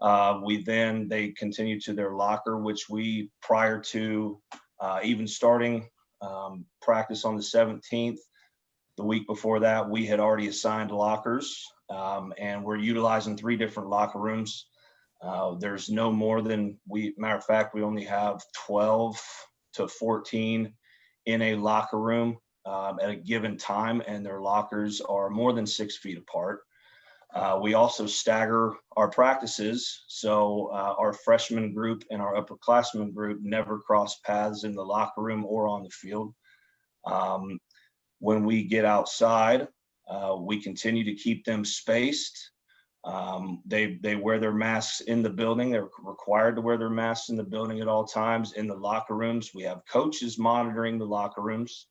They continue to their locker, which we, prior to even starting practice on the 17th, the week before that, we had already assigned lockers, and we're utilizing 3 different locker rooms. There's no more than matter of fact, we only have 12 to 14 in a locker room at a given time, and their lockers are more than 6 feet apart. We also stagger our practices, so our freshman group and our upperclassmen group never cross paths in the locker room or on the field. When we get outside, we continue to keep them spaced. They wear their masks in the building. They're required to wear their masks in the building at all times. In the locker rooms, we have coaches monitoring the locker rooms.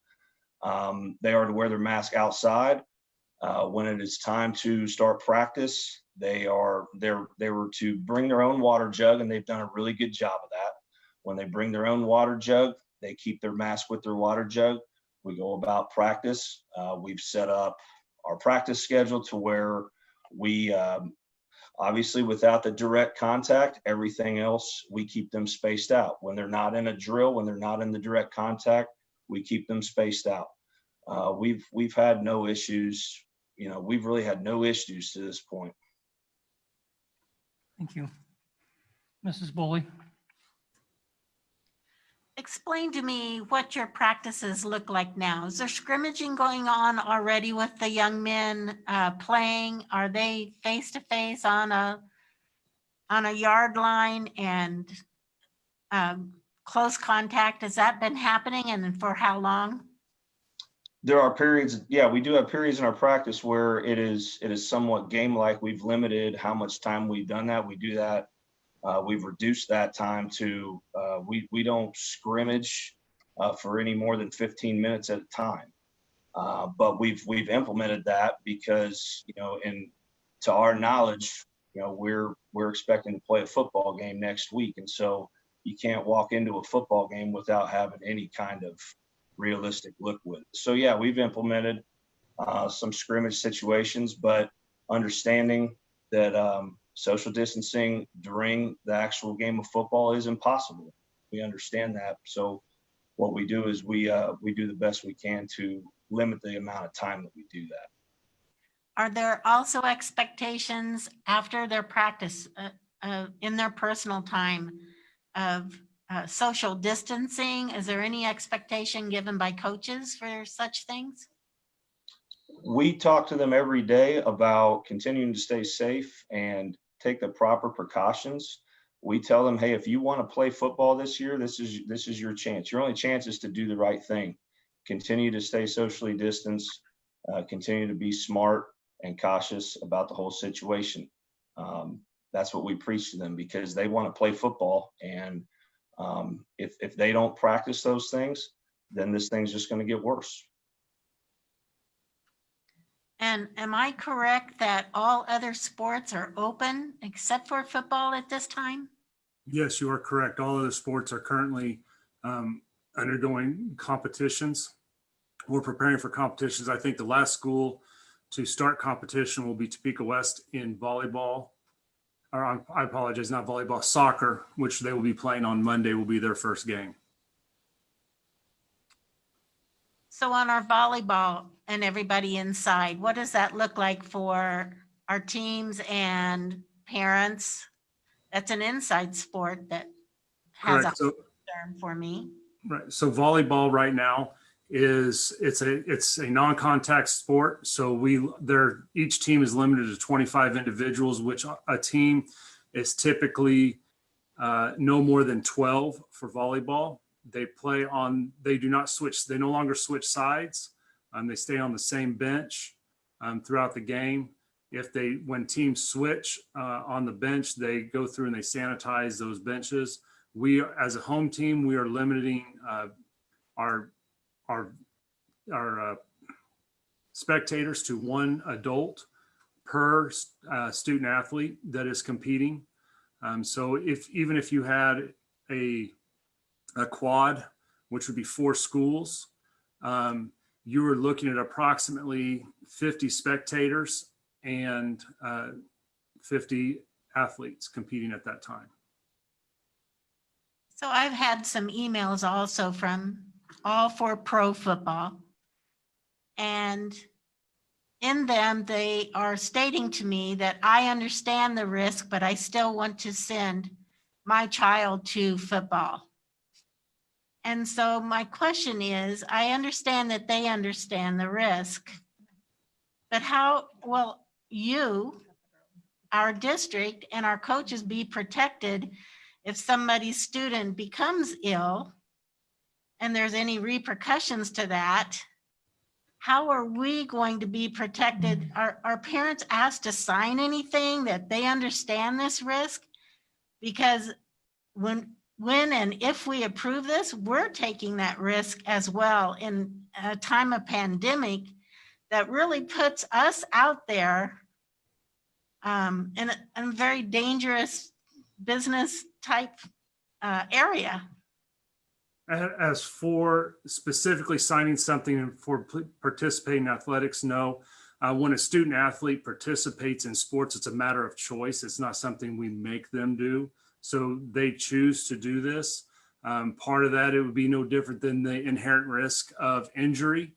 They are to wear their mask outside. When it is time to start practice, they were to bring their own water jug, and they've done a really good job of that. When they bring their own water jug, they keep their mask with their water jug. We go about practice. We've set up our practice schedule to where we, obviously without the direct contact, everything else, we keep them spaced out. When they're not in a drill, when they're not in the direct contact, we keep them spaced out. We've had no issues. We've really had no issues to this point. Thank you. Mrs. Boley. Explain to me what your practices look like now. Is there scrimmaging going on already with the young men playing? Are they face-to-face on a yard line and close contact? Has that been happening, and for how long? There are periods, we do have periods in our practice where it is somewhat game-like. We've limited how much time we've done that. We do that. We've reduced that time to, we don't scrimmage for any more than 15 minutes at a time. But we've implemented that because, to our knowledge, we're expecting to play a football game next week. And so you can't walk into a football game without having any kind of realistic look with it. So we've implemented some scrimmage situations, but understanding that social distancing during the actual game of football is impossible. We understand that. So what we do is we do the best we can to limit the amount of time that we do that. Are there also expectations after their practice in their personal time of social distancing? Is there any expectation given by coaches for such things? We talk to them every day about continuing to stay safe and take the proper precautions. We tell them, hey, if you want to play football this year, this is your chance. Your only chance is to do the right thing. Continue to stay socially distanced, continue to be smart. and cautious about the whole situation. That's what we preach to them, because they want to play football. And if they don't practice those things, then this thing's just going to get worse. And am I correct that all other sports are open except for football at this time? Yes, you are correct. All other sports are currently undergoing competitions. We're preparing for competitions. I think the last school to start competition will be Topeka West in volleyball. Or I apologize, not volleyball, soccer, which they will be playing on Monday, will be their first game. So on our volleyball and everybody inside, what does that look like for our teams and parents? That's an inside sport that has Correct. a concern for me. Right. So volleyball right now it's a non-contact sport. So each team is limited to 25 individuals, which a team is typically no more than 12 for volleyball. They do not switch. They no longer switch sides. They stay on the same bench throughout the game. When teams switch on the bench, they go through and they sanitize those benches. We, as a home team, we are limiting our spectators to one adult per student athlete that is competing. So even if you had a quad, which would be 4 schools, you were looking at approximately 50 spectators and 50 athletes competing at that time. So I've had some emails also from All for Pro Football. And in them, they are stating to me that I understand the risk, but I still want to send my child to football. And so my question is, I understand that they understand the risk, but how will you, our district, and our coaches be protected if somebody's student becomes ill and there's any repercussions to that? How are we going to be protected? Are parents asked to sign anything that they understand this risk? Because when and if we approve this, we're taking that risk as well in a time of pandemic that really puts us out there in a very dangerous business type area. As for specifically signing something for participating in athletics, no. When a student athlete participates in sports, it's a matter of choice. It's not something we make them do. So they choose to do this. Part of that, it would be no different than the inherent risk of injury,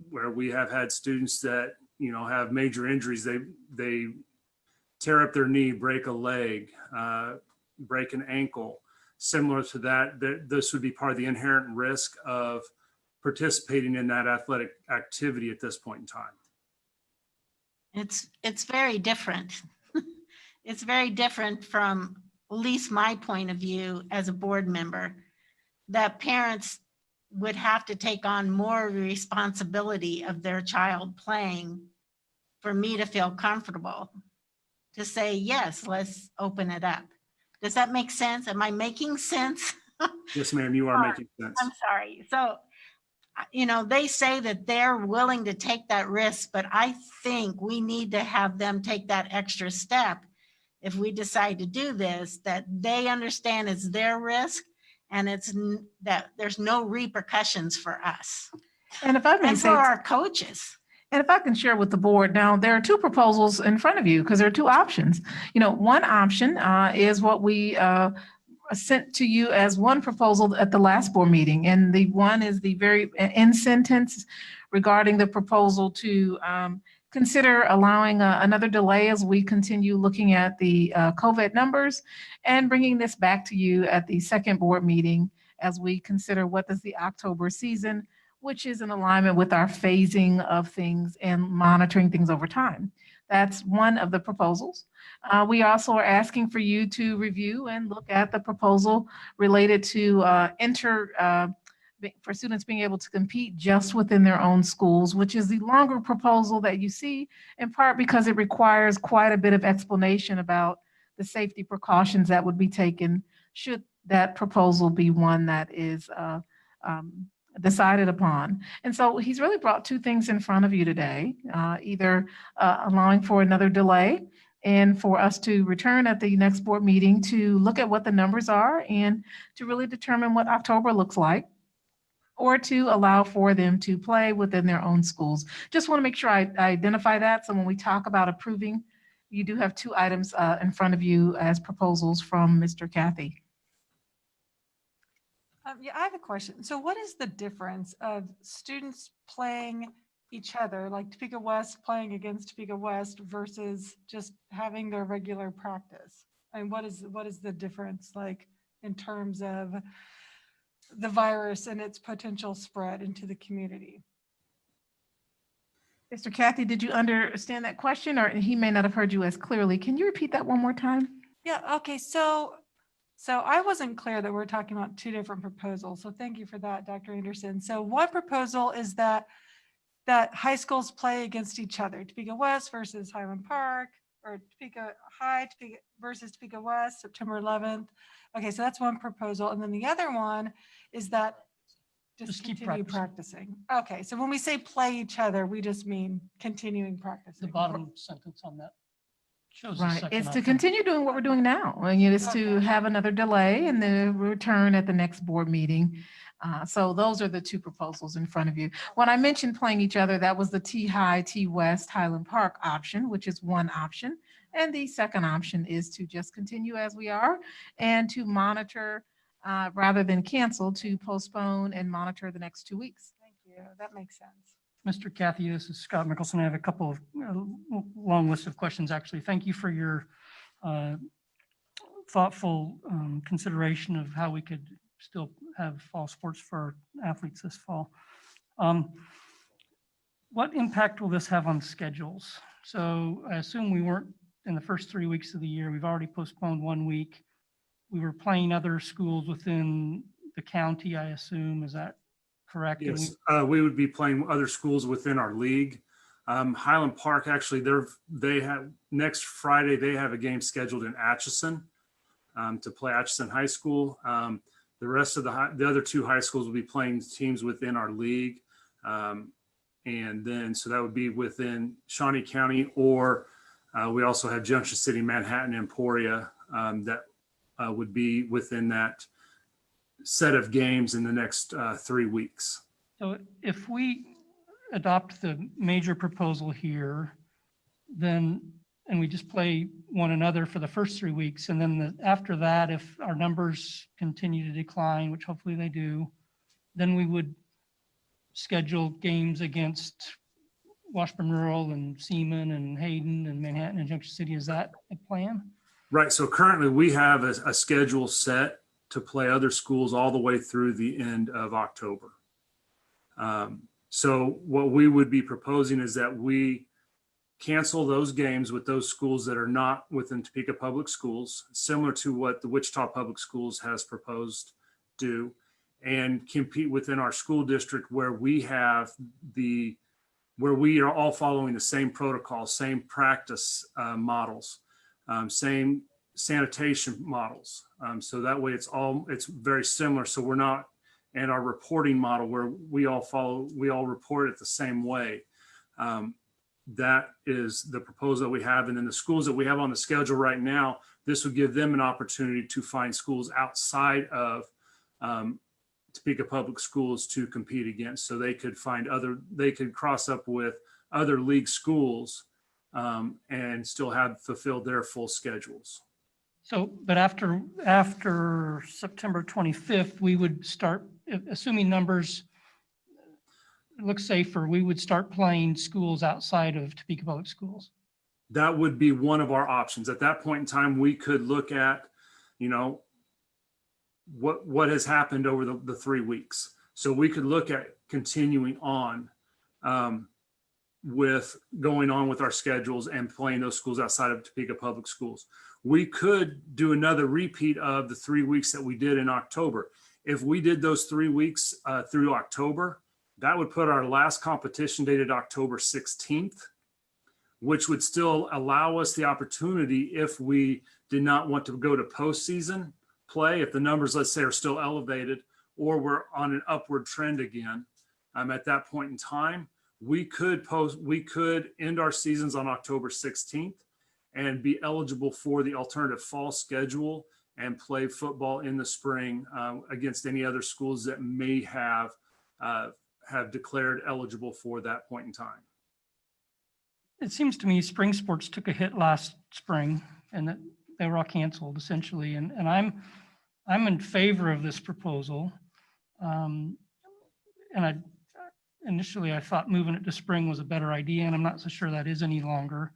where we have had students that, have major injuries. They tear up their knee, break a leg, break an ankle. Similar to that, this would be part of the inherent risk of participating in that athletic activity at this point in time. It's very different. It's very different from at least my point of view as a board member, that parents would have to take on more responsibility of their child playing for me to feel comfortable to say, yes, let's open it up. Does that make sense? Am I making sense? Yes, ma'am, you are making sense. I'm sorry. So, they say that they're willing to take that risk, but I think we need to have them take that extra step if we decide to do this, that they understand it's their risk and that there's no repercussions for us. And if I may And say, for our coaches. and if I can share with the board, now there are 2 proposals in front of you because there are 2 options. One option is what we sent to you as one proposal at the last board meeting. And the one is the very end sentence regarding the proposal to consider allowing another delay as we continue looking at the COVID numbers and bringing this back to you at the second board meeting as we consider what is the October season, which is in alignment with our phasing of things and monitoring things over time. That's one of the proposals. We also are asking for you to review and look at the proposal related to for students being able to compete just within their own schools, which is the longer proposal that you see, in part because it requires quite a bit of explanation about the safety precautions that would be taken should that proposal be one that is decided upon. And so he's really brought two things in front of you today, either allowing for another delay and for us to return at the next board meeting to look at what the numbers are and to really determine what October looks like, or to allow for them to play within their own schools. Just want to make sure I identify that. So when we talk about approving, you do have two items in front of you as proposals from Mr. Kathy. Yeah, I have a question. So what is the difference of students playing each other, like Topeka West playing against Topeka West versus just having their regular practice? And what is the difference like in terms of the virus and its potential spread into the community? Mr. Kathy, did you understand that question, or he may not have heard you as clearly? Can you repeat that one more time? Yeah, okay, so I wasn't clear that we're talking about two different proposals. So thank you for that, Dr. Anderson. So one proposal is that high schools play against each other, Topeka West versus Highland Park, or Topeka High versus Topeka West, September 11th. Okay, so that's one proposal. And then the other one is that just keep continue practicing. Okay, so when we say play each other, we just mean continuing practicing. The bottom sentence on that shows the Right, second it's to option. continue doing what we're doing now, and it is to have another delay and then return at the next board meeting. So those are the two proposals in front of you. When I mentioned playing each other, that was the T-High, T-West, Highland Park option, which is one option. And the second option is to just continue as we are and to monitor rather than cancel, to postpone and monitor the next 2 weeks. Thank you, that makes sense. Mr. Kathy, this is Scott Mickelson. I have a couple of long list of questions, actually. Thank you for your thoughtful consideration of how we could still have fall sports for our athletes this fall. What impact will this have on schedules? So I assume we weren't in the first 3 weeks of the year. We've already postponed 1 week. We were playing other schools within the county, I assume. Is that correct? Yes, we would be playing other schools within our league. Highland Park, actually, they have next Friday, they have a game scheduled in Atchison to play Atchison High School. The rest of the other two high schools will be playing teams within our league. And then, so that would be within Shawnee County, or we also have Junction City, Manhattan, Emporia that would be within that set of games in the next 3 weeks. So if we adopt the major proposal here, then, and we just play one another for the first 3 weeks, and then after that, if our numbers continue to decline, which hopefully they do, then we would schedule games against Washburn Rural and Seaman and Hayden and Manhattan and Junction City. Is that a plan? Right. So currently we have a schedule set to play other schools all the way through the end of October. So what we would be proposing is that we cancel those games with those schools that are not within Topeka Public Schools, similar to what the Wichita Public Schools has proposed do, and compete within our school district where we are all following the same protocol, same practice models, same sanitation models. So that way it's very similar. So we're not, and our reporting model where we all report it the same way. That is the proposal that we have. And then the schools that we have on the schedule right now, this would give them an opportunity to find schools outside of Topeka Public Schools to compete against. So they could cross up with other league schools and still fulfilled their full schedules. So, but after September 25th, we would start, assuming numbers look safer, we would start playing schools outside of Topeka Public Schools. That would be one of our options. At that point in time, we could look at, what has happened over the 3 weeks. So we could look at continuing on with going on with our schedules and playing those schools outside of Topeka Public Schools. We could do another repeat of the 3 weeks that we did in October. If we did those 3 weeks through October, that would put our last competition dated October 16th, which would still allow us the opportunity, if we did not want to go to postseason play, if the numbers, let's say, are still elevated or we're on an upward trend again, at that point in time, we could end our seasons on October 16th and be eligible for the alternative fall schedule and play football in the spring against any other schools that may have declared eligible for that point in time. It seems to me spring sports took a hit last spring and that they were all canceled essentially. And I'm in favor of this proposal. And initially I thought moving it to spring was a better idea, and I'm not so sure that is any longer.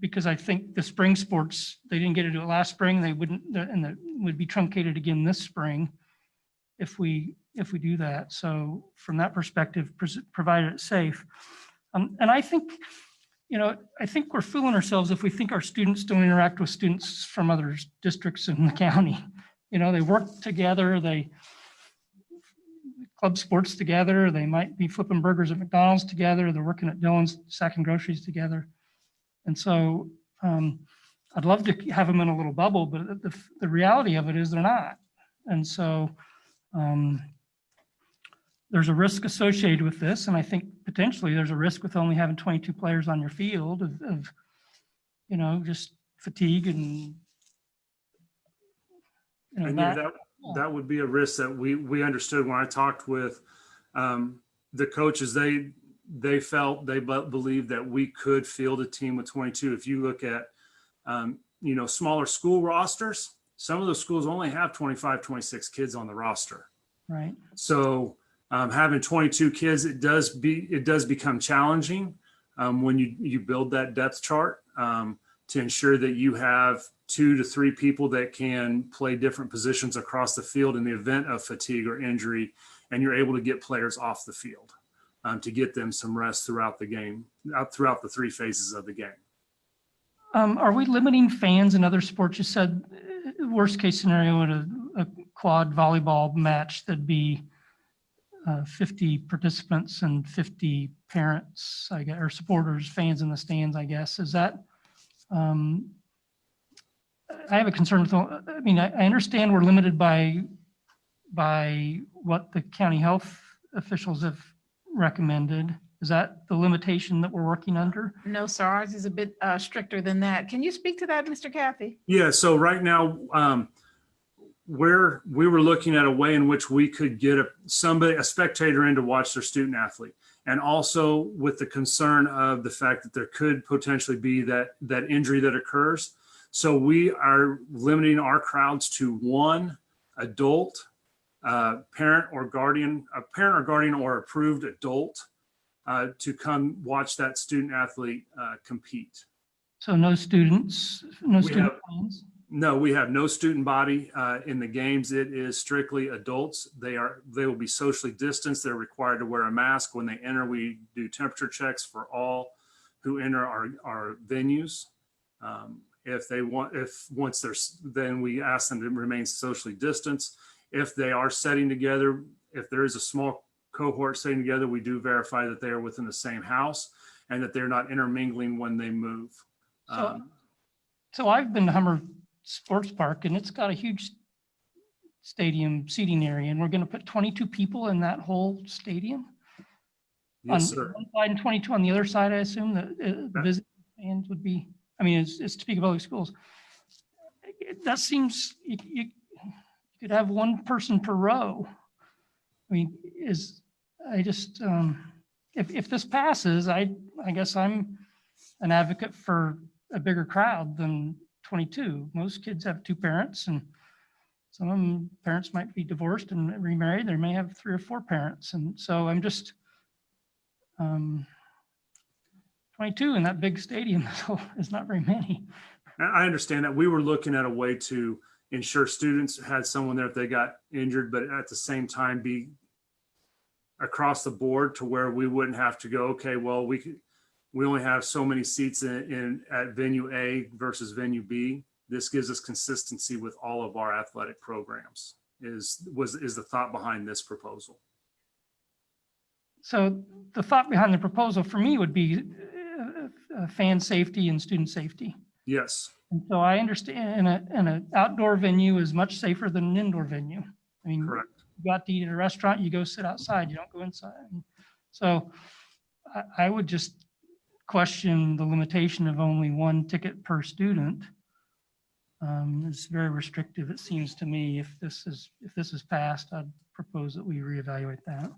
Because I think the spring sports, they didn't get to do it last spring, they wouldn't, and it would be truncated again this spring if we do that. So from that perspective, provided it's safe. And I think, I think we're fooling ourselves if we think our students don't interact with students from other districts in the county. They work together, they club sports together, they might be flipping burgers at McDonald's together, they're working at Dillon's sacking groceries together. And so I'd love to have them in a little bubble, but the reality of it is they're not. And so there's a risk associated with this. And I think potentially there's a risk with only having 22 players on your field of just fatigue and, And that would be a risk that we understood when I talked with the coaches. They felt, they believed that we could field a team with 22. If you look at, smaller school rosters, some of those schools only have 25, 26 kids on the roster. Right. So having 22 kids, it does become challenging when you build that depth chart to ensure that you have 2 to 3 people that can play different positions across the field in the event of fatigue or injury, and you're able to get players off the field to get them some rest throughout the game, throughout the 3 phases of the game. Are we limiting fans in other sports? You said worst case scenario in a quad volleyball match, that'd be 50 participants and 50 parents, I guess, or supporters, fans in the stands, I guess. Is that, I have a concern with, I understand we're limited by what the county health officials have recommended. Is that the limitation that we're working under? No, sir, ours is a bit stricter than that. Can you speak to that, Mr. Caffey? Yeah, so right now, we were looking at a way in which we could get a spectator in to watch their student athlete. And also with the concern of the fact that there could potentially be that injury that occurs. So we are limiting our crowds to 1 adult, parent or guardian or approved adult to come watch that student athlete compete. So no students, no student fans? No, we have no student body in the games. It is strictly adults. They will be socially distanced. They're required to wear a mask when they enter. We do temperature checks for all who enter our venues. Then we ask them to remain socially distanced. If they are setting together, if there is a small cohort setting together, we do verify that they are within the same house and that they're not intermingling when they move. So I've been to Hummer Sports Park, and it's got a huge stadium seating area, and we're going to put 22 people in that whole stadium? Yes, on sir. one side and 22 on the other side, I assume that the visiting fans would be, it's to speak of public schools. That seems, you could have 1 person per row. If this passes, I guess I'm an advocate for a bigger crowd than 22. Most kids have 2 parents, and some of them parents might be divorced and remarried. They may have 3 or 4 parents. And so I'm just 22 in that big stadium is not very many. I understand that. We were looking at a way to ensure students had someone there if they got injured, but at the same time be across the board to where we wouldn't have to go, okay, well, we only have so many seats at venue A versus venue B. This gives us consistency with all of our athletic programs is the thought behind this proposal. So the thought behind the proposal for me would be fan safety and student safety. Yes. And so I understand an outdoor venue is much safer than an indoor venue. I mean, Correct. you go out to eat at a restaurant, you go sit outside, you don't go inside. So I would just question the limitation of only one ticket per student. It's very restrictive, it seems to me. If this is passed, I'd propose that we reevaluate that.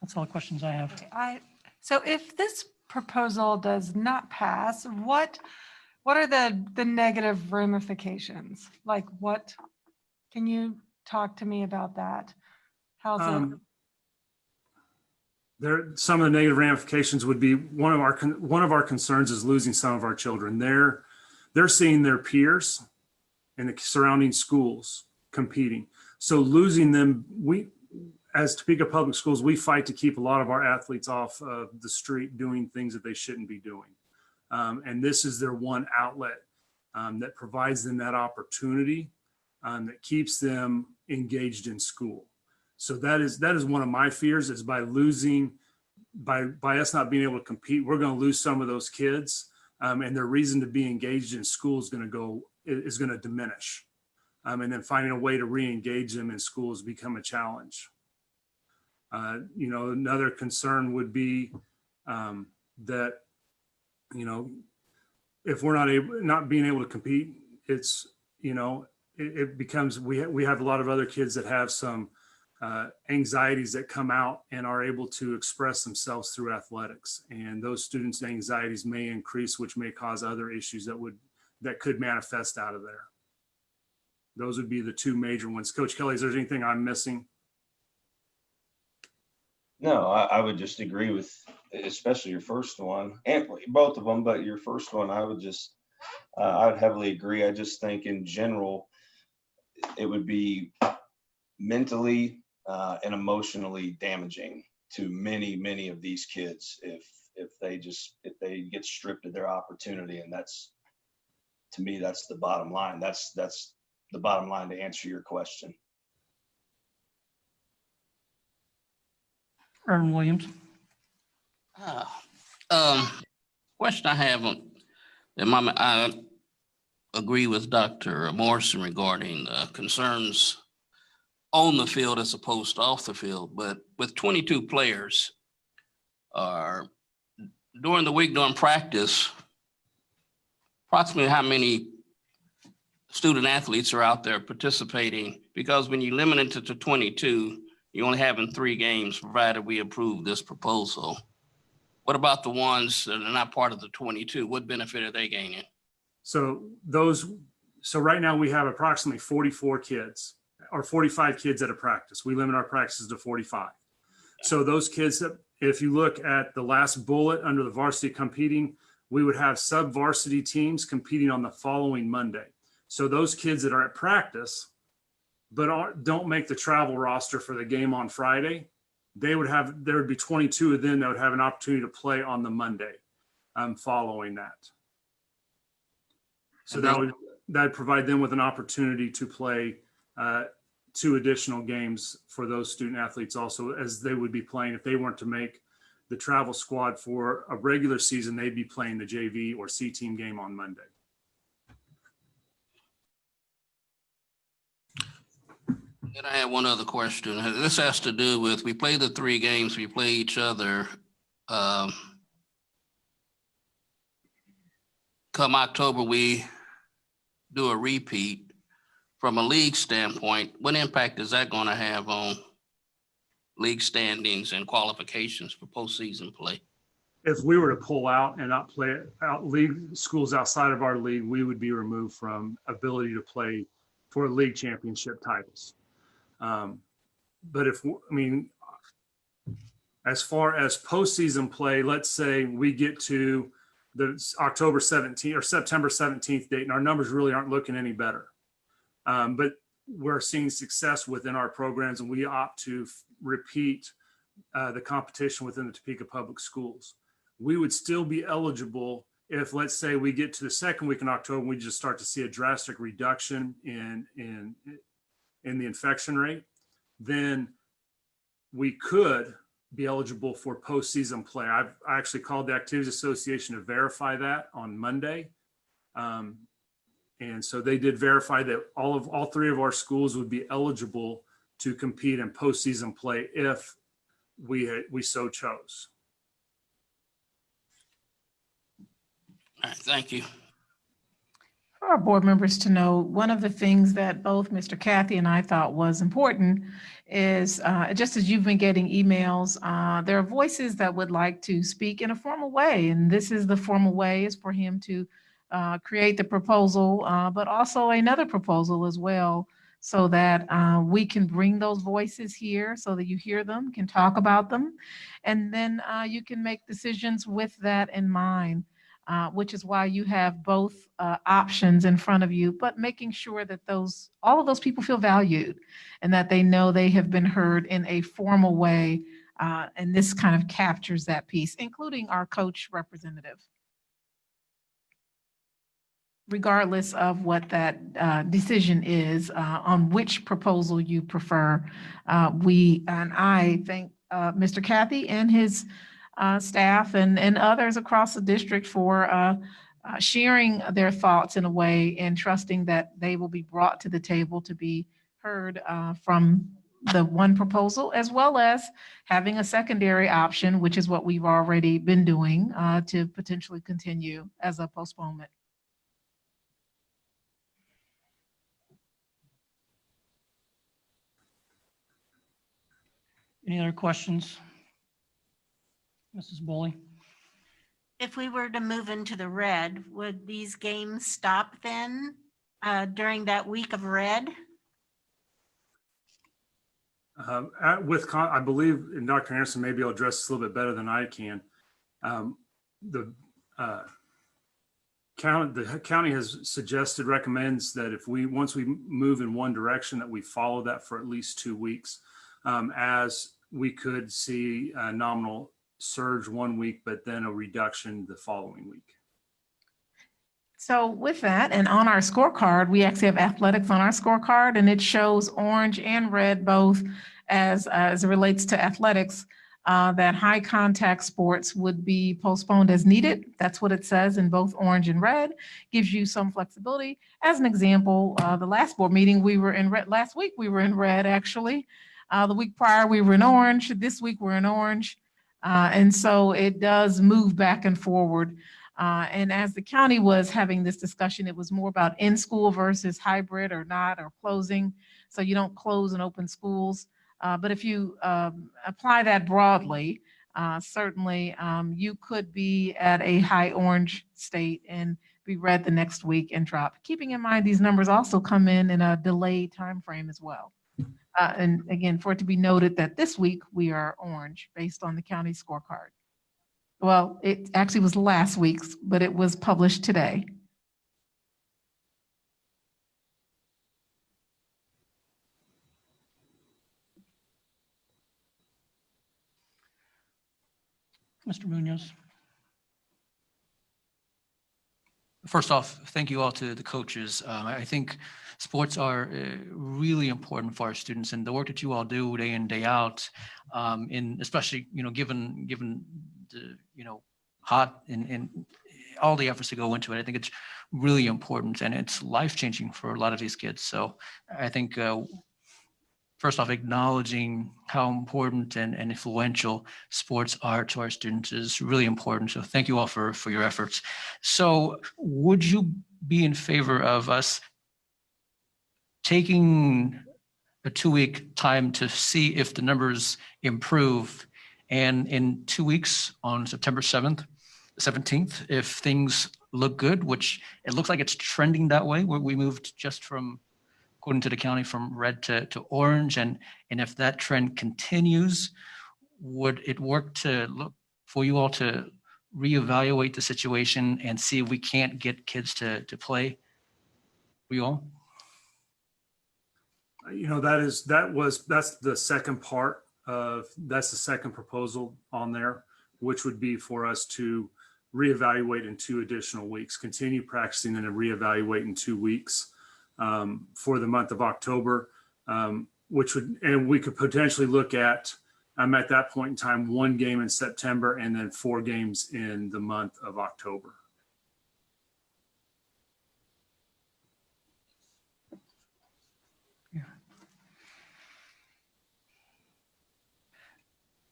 That's all the questions I have. So if this proposal does not pass, what are the negative ramifications? Like what, can you talk to me about that? How's it? Some of the negative ramifications would be one of our concerns is losing some of our children. They're seeing their peers in the surrounding schools competing. So losing them, as Topeka Public Schools, we fight to keep a lot of our athletes off of the street doing things that they shouldn't be doing. And this is their one outlet that provides them that opportunity that keeps them engaged in school. So that is one of my fears, is by us not being able to compete, we're going to lose some of those kids, and their reason to be engaged in school is going to diminish. And then finding a way to re-engage them in school has become a challenge. Another concern would be that, if we're not being able to compete, it becomes, we have a lot of other kids that have some anxieties that come out and are able to express themselves through athletics. And those students' anxieties may increase, which may cause other issues that could manifest out of there. Those would be the two major ones. Coach Kelly, is there anything I'm missing? No, I would just agree with, especially your first one, and both of them, but your first one, I would heavily agree. I just think in general, it would be mentally and emotionally damaging to many of these kids if they get stripped of their opportunity. And to me, that's the bottom line. That's the bottom line to answer your question. Reverend Williams. Question I have I agree with Dr. Morrison regarding the concerns on the field as opposed to off the field, but with 22 players, during the week during practice, approximately how many student athletes are out there participating? Because when you limit it to 22, you're only having 3 games, provided we approve this proposal. What about the ones that are not part of the 22? What benefit are they gaining? So right now we have approximately 44 kids or 45 kids at a practice. We limit our practices to 45. So those kids, if you look at the last bullet under the varsity competing, we would have sub-varsity teams competing on the following Monday. So those kids that are at practice but don't make the travel roster for the game on Friday, there would be 22 of them that would have an opportunity to play on the Monday following that. So that'd provide them with an opportunity to play 2 additional games for those student athletes also, as they would be playing. If they weren't to make the travel squad for a regular season, they'd be playing the JV or C team game on Monday. And I have one other question. This has to do with, we play the 3 games, we play each other. Come October, we do a repeat. From a league standpoint, what impact is that going to have on league standings and qualifications for postseason play? If we were to pull out and not play out league schools outside of our league, we would be removed from ability to play for league championship titles. But as far as postseason play, let's say we get to the October 17th or September 17th date, and our numbers really aren't looking any better. But we're seeing success within our programs, and we opt to repeat the competition within the Topeka Public Schools. We would still be eligible if, let's say, we get to the second week in October, we just start to see a drastic reduction in the infection rate, then we could be eligible for postseason play. I actually called the Activities Association to verify that on Monday. And so they did verify that all three of our schools would be eligible to compete in postseason play if we so chose. All right, thank you. For our board members to know, one of the things that both Mr. Kathy and I thought was important is just as you've been getting emails, there are voices that would like to speak in a formal way. And this is the formal way, is for him to create the proposal, but also another proposal as well, so that we can bring those voices here so that you hear them, can talk about them, and then you can make decisions with that in mind. Which is why you have both options in front of you, but making sure that all of those people feel valued and that they know they have been heard in a formal way. And this kind of captures that piece, including our coach representative. Regardless of what that decision is on which proposal you prefer, I thank Mr. Kathy and his staff and others across the district for sharing their thoughts in a way and trusting that they will be brought to the table to be heard from the one proposal, as well as having a secondary option, which is what we've already been doing to potentially continue as a postponement. Any other questions? Mrs. Boley? If we were to move into the red, would these games stop then during that week of red? I believe, and Dr. Anderson maybe will address this a little bit better than I can. The county has recommends that once we move in one direction, that we follow that for at least 2 weeks, as we could see a nominal surge 1 week, but then a reduction the following week. So with that, and on our scorecard, we actually have athletics on our scorecard, and it shows orange and red both as it relates to athletics, that high contact sports would be postponed as needed. That's what it says in both orange and red. Gives you some flexibility. As an example, the last board meeting, we were in red. Last week, we were in red, actually. The week prior, we were in orange. This week, we're in orange. And so it does move back and forward. And as the county was having this discussion, it was more about in-school versus hybrid or not, or closing. So you don't close and open schools. But if you apply that broadly, certainly you could be at a high orange state and be red the next week and drop. Keeping in mind, these numbers also come in a delayed time frame as well. And again, for it to be noted that this week we are orange based on the county scorecard. Well, it actually was last week's, but it was published today. Mr. Munoz? First off, thank you all to the coaches. I think sports are really important for our students, and the work that you all do day in, day out, in especially, given the, hot and all the efforts to go into it, I think it's really important and it's life-changing for a lot of these kids. So I think first off, acknowledging how important and influential sports are to our students is really important. So thank you all for your efforts. So would you be in favor of us taking a 2-week time to see if the numbers improve, and in 2 weeks on September 17th, if things look good, which it looks like it's trending that way, where we moved just from, according to the county, from red to orange. And if that trend continues, would it work to look for you all to reevaluate the situation and see if we can't get kids to play for you all? That's the second part of, that's the second proposal on there, which would be for us to reevaluate in 2 additional weeks, continue practicing and then reevaluate in 2 weeks for the month of October, and we could potentially look at that point in time, 1 game in September and then 4 games in the month of October.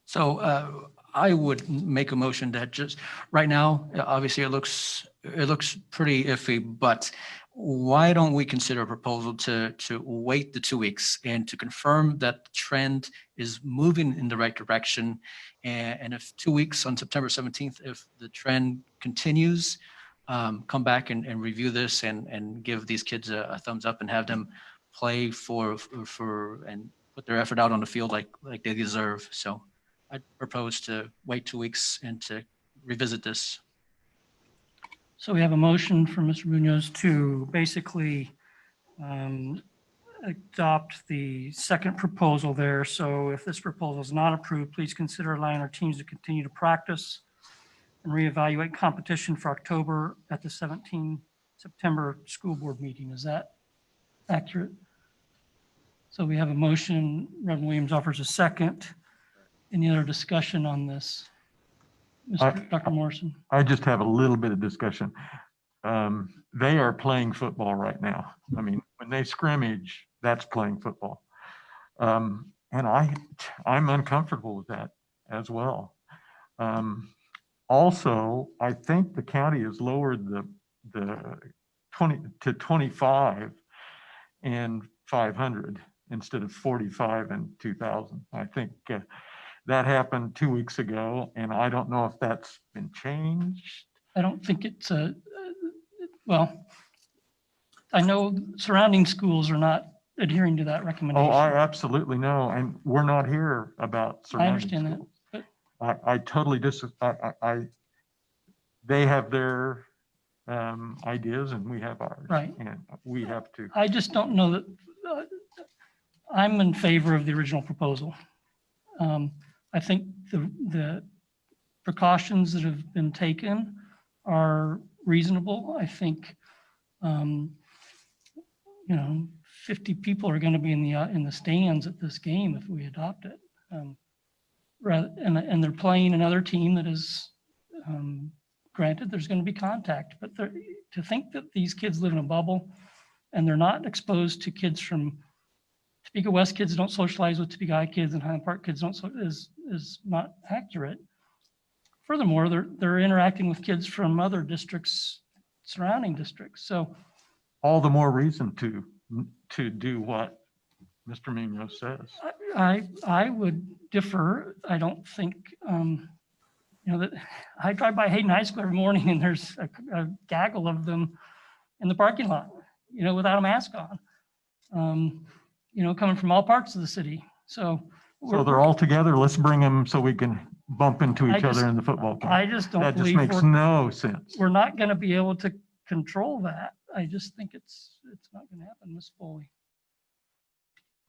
So I would make a motion that just right now, obviously it looks pretty iffy, but why don't we consider a proposal to wait the 2 weeks and to confirm that the trend is moving in the right direction? And if 2 weeks on September 17th, if the trend continues, come back and review this and give these kids a thumbs up and have them play for and put their effort out on the field like they deserve. So I propose to wait 2 weeks and to revisit this. So we have a motion from Mr. Munoz to basically adopt the second proposal there. So if this proposal is not approved, please consider allowing our teams to continue to practice and reevaluate competition for October at the September school board meeting. Is that accurate? So we have a motion. Reverend Williams offers a second. Any other discussion on this? Dr. Morrison? I just have a little bit of discussion. They are playing football right now. I mean, when they scrimmage, that's playing football. And I'm uncomfortable with that as well. Also, I think the county has lowered the 20 to 25 and 500 instead of 45 and 2,000. I think that happened 2 weeks ago, and I don't know if that's been changed. I don't think it's well, I know surrounding schools are not adhering to that recommendation. Oh, I absolutely know, and we're not here about I surrounding understand schools. that. But I totally they have their ideas and we have ours. Right. And we have to. I just don't know that I'm in favor of the original proposal. I think the precautions that have been taken are reasonable. I think, 50 people are going to be in the stands at this game if we adopt it. And they're playing another team that is, granted, there's going to be contact, but to think that these kids live in a bubble and they're not exposed to kids from Topeka West kids don't socialize with Topeka High kids and Highland Park kids don't is not accurate. Furthermore, they're interacting with kids from other districts, surrounding districts. So All the more reason to do what Mr. Munoz says. I would differ. I don't think, that I drive by Hayden High School every morning and there's a gaggle of them in the parking lot, without a mask on, coming from all parts of the city. So They're all together. Let's bring them so we can bump into each other in the football game. I just don't That just believe makes no sense. we're not going to be able to control that. I just think it's not going to happen, Ms. Foley.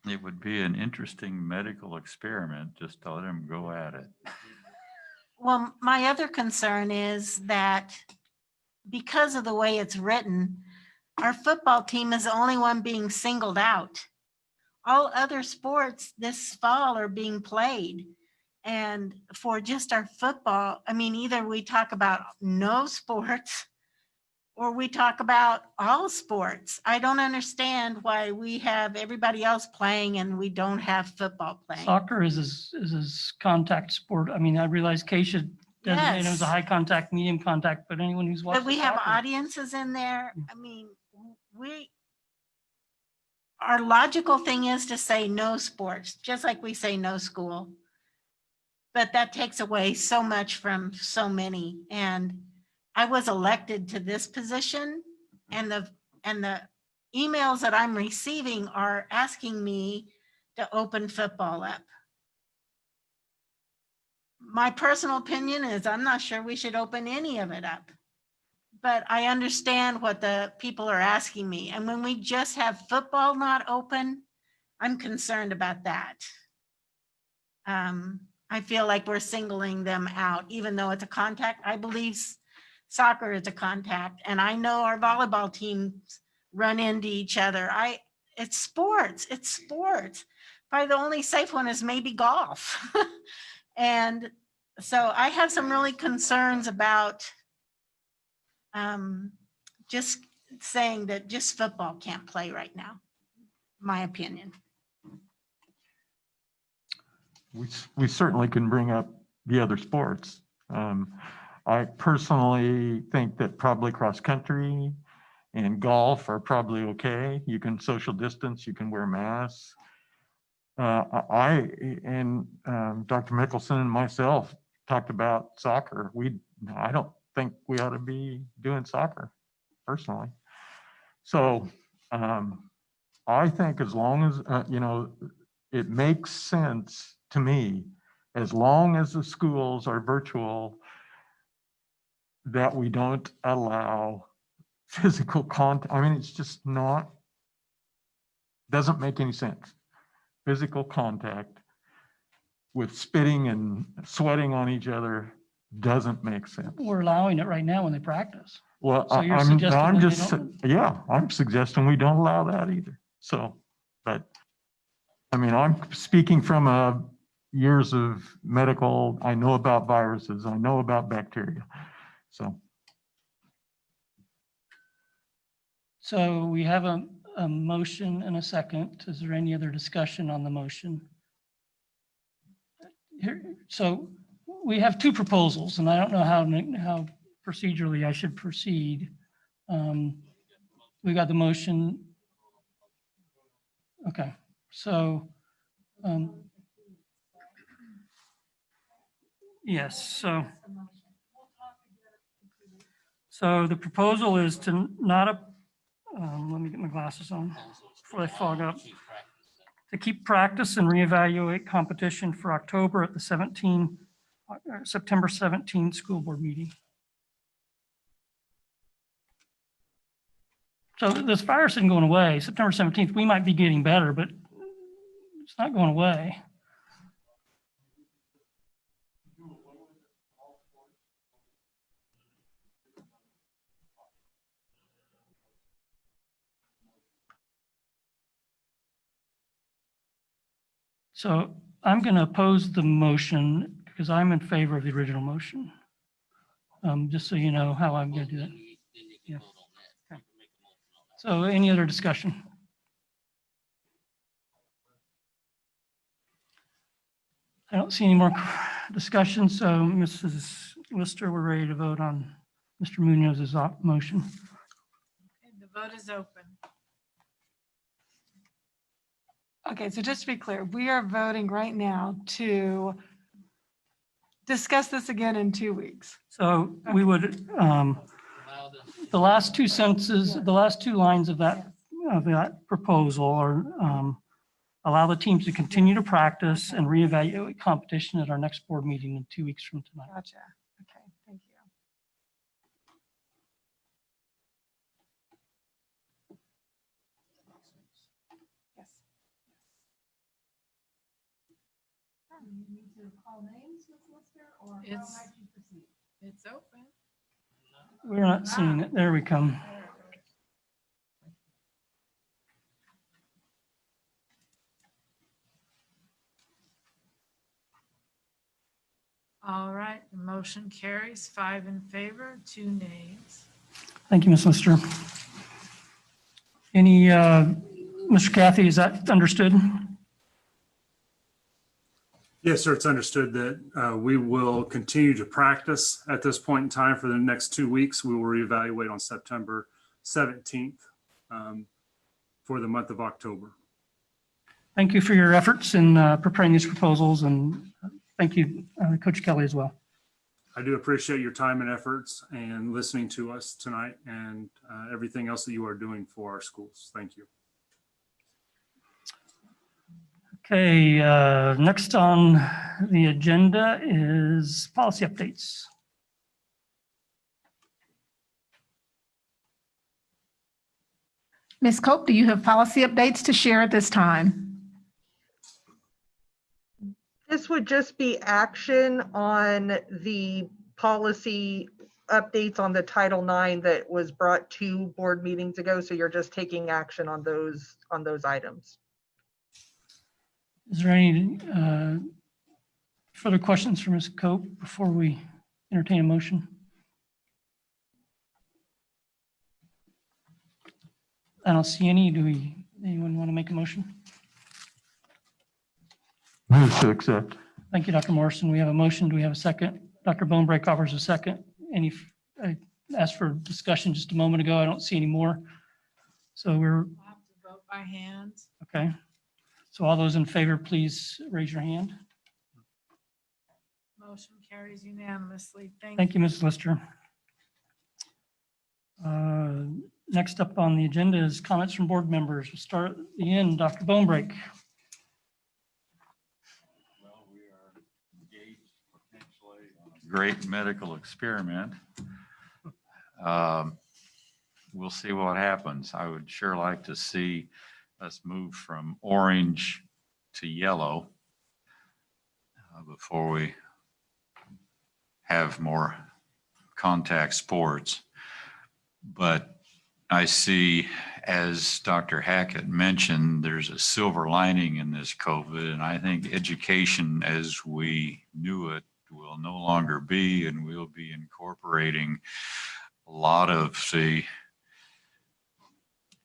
It would be an interesting medical experiment just to let them go at it. Well, my other concern is that because of the way it's written, our football team is the only one being singled out. All other sports this fall are being played. And for just our football, either we talk about no sports or we talk about all sports. I don't understand why we have everybody else playing and we don't have football playing. Soccer is his contact sport. I realize Keisha designated as a Yes. high contact, medium contact, but anyone who's watching. But we have soccer- audiences in there. Our logical thing is to say no sports, just like we say no school. But that takes away so much from so many. And I was elected to this position and the emails that I'm receiving are asking me to open football up. My personal opinion is I'm not sure we should open any of it up. But I understand what the people are asking me. And when we just have football not open, I'm concerned about that. I feel like we're singling them out, even though it's a contact. I believe soccer is a contact, and I know our volleyball teams run into each other. It's sports, it's sports. Probably the only safe one is maybe golf. And so I have some really concerns about just saying that just football can't play right now, my opinion. We certainly can bring up the other sports. I personally think that probably cross country and golf are probably okay. You can social distance, you can wear masks. I and Dr. Mickelson and myself talked about soccer. I don't think we ought to be doing soccer personally. So I think as long as, it makes sense to me, as long as the schools are virtual, that we don't allow physical contact. I mean, it's just doesn't make any sense. Physical contact with spitting and sweating on each other doesn't make sense. We're allowing it right now when they practice. Well, So you're suggesting I'm we just, don't- yeah, I'm suggesting we don't allow that either. So, but, I mean, I'm speaking from years of medical, I know about viruses, I know about bacteria. So we have a motion and a second. Is there any other discussion on the motion? So we have two proposals, and I don't know how procedurally I should proceed. We got the motion. Okay, so yes, so the proposal is to not, let me get my glasses on before I fog up. To keep practice and reevaluate competition for October at the September 17 school board meeting. So this virus isn't going away. September 17th, we might be getting better, but it's not going away. So I'm going to oppose the motion because I'm in favor of the original motion. Just so you know how I'm going to do that. Yeah. Okay. So any other discussion? I don't see any more discussion. So Mrs. Lister, we're ready to vote on Mr. Munoz's motion. Okay, the vote is open. Okay, so just to be clear, we are voting right now to discuss this again in 2 weeks. So we would, the last two sentences, the last two lines of that proposal are allow the teams to continue to practice and reevaluate competition at our next board meeting in 2 weeks from tonight. Gotcha. Okay, thank you. Yes. It's open. We're not seeing it. There we come. All right, the motion carries 5 in favor, 2 nays. Thank you, Ms. Lister. Any, Mr. Cathy, is that understood? Yes, sir. It's understood that we will continue to practice at this point in time for the next 2 weeks. We will reevaluate on September 17th for the month of October. Thank you for your efforts in preparing these proposals, and thank you, Coach Kelly, as well. I do appreciate your time and efforts and listening to us tonight and everything else that you are doing for our schools. Thank you. Okay, next on the agenda is policy updates. Ms. Cope, do you have policy updates to share at this time? This would just be action on the policy updates on the Title IX that was brought to board meetings ago. So you're just taking action on those items. Is there any further questions for Ms. Cope before we entertain a motion? I don't see any. Anyone want to make a motion? Move to accept. Thank you, Dr. Morrison. We have a motion. Do we have a second? Dr. Bonebrake offers a second. I asked for discussion just a moment ago. I don't see any more. So we're Have to vote by hand. okay. So all those in favor, please raise your hand. Motion carries unanimously. Thank you, Ms. Lister. Next up on the agenda is comments from board members. We'll start at the end. Dr. Bonebrake. Well, we are engaged potentially on a great medical experiment. We'll see what happens. I would sure like to see us move from orange to yellow before we have more contact sports. But I see, as Dr. Hackett mentioned, there's a silver lining in this COVID, and I think education as we knew it will no longer be, and we'll be incorporating a lot of the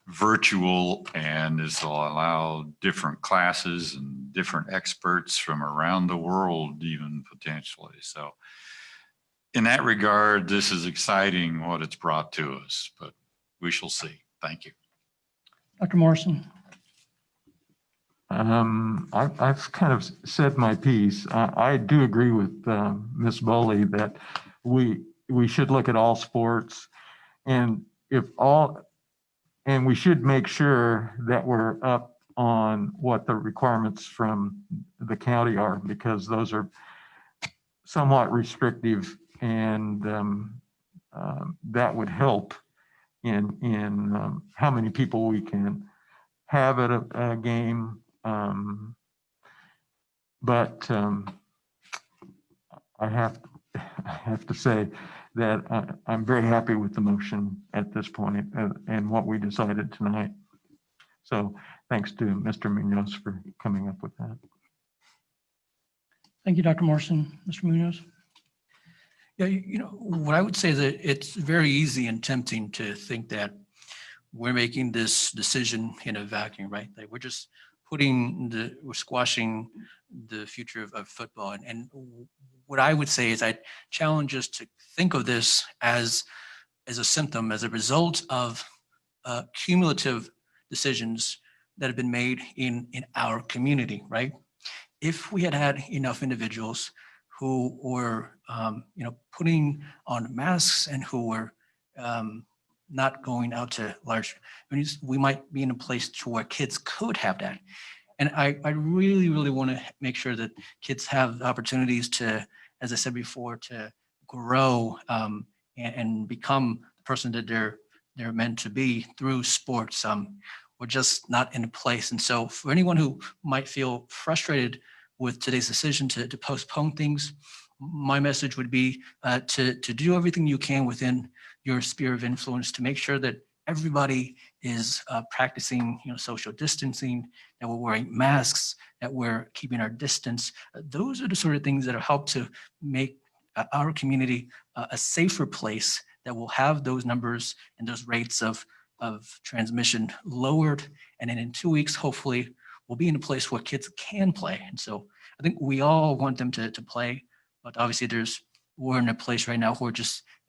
virtual, and this will allow different classes and different experts from around the world even potentially. So in that regard, this is exciting what it's brought to us, but we shall see. Thank you. Dr. Morrison. I've kind of said my piece. I do agree with Ms. Boley that we should look at all sports, and we should make sure that we're up on what the requirements from the county are, because those are somewhat restrictive, and that would help in how many people we can have at a game. But I have to say that I'm very happy with the motion at this point and what we decided tonight. So thanks to Mr. Munoz for coming up with that. Thank you, Dr. Morrison. Mr. Munoz. Yeah, what I would say is that it's very easy and tempting to think that we're making this decision in a vacuum, right? Like we're just we're squashing the future of football. And what I would say is I challenge us to think of this as a symptom, as a result of cumulative decisions that have been made in our community, right? If we had had enough individuals who were, putting on masks and who were not going out to large communities, we might be in a place to where kids could have that. And I really, really want to make sure that kids have opportunities to, as I said before, to grow and become the person that they're meant to be through sports. We're just not in a place. And so for anyone who might feel frustrated with today's decision to postpone things, my message would be to do everything you can within your sphere of influence to make sure that everybody is practicing social distancing, that we're wearing masks, that we're keeping our distance. Those are the sort of things that help to make our community a safer place that will have those numbers and those rates of transmission lowered. And then in 2 weeks, hopefully, we'll be in a place where kids can play. And so I think we all want them to play, but obviously we're in a place right now where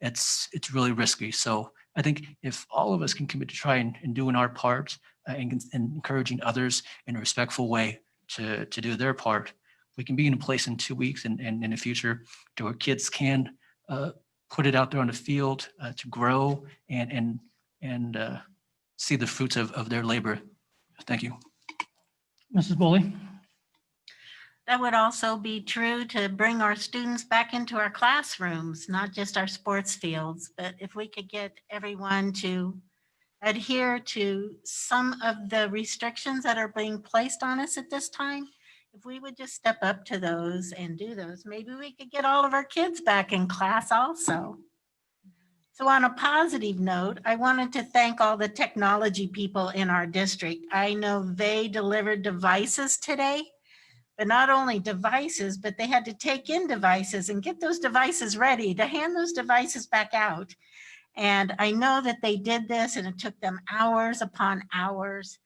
it's really risky. So I think if all of us can commit to try and doing our part and encouraging others in a respectful way to do their part, we can be in a place in 2 weeks and in the future to where kids can put it out there on the field to grow and see the fruits of their labor. Thank you. Mrs. Boley. That would also be true to bring our students back into our classrooms, not just our sports fields. But if we could get everyone to adhere to some of the restrictions that are being placed on us at this time, if we would just step up to those and do those, maybe we could get all of our kids back in class also. So on a positive note, I wanted to thank all the technology people in our district. I know they delivered devices today, but not only devices, but they had to take in devices and get those devices ready to hand those devices back out. And I know that they did this and it took them hours upon hours.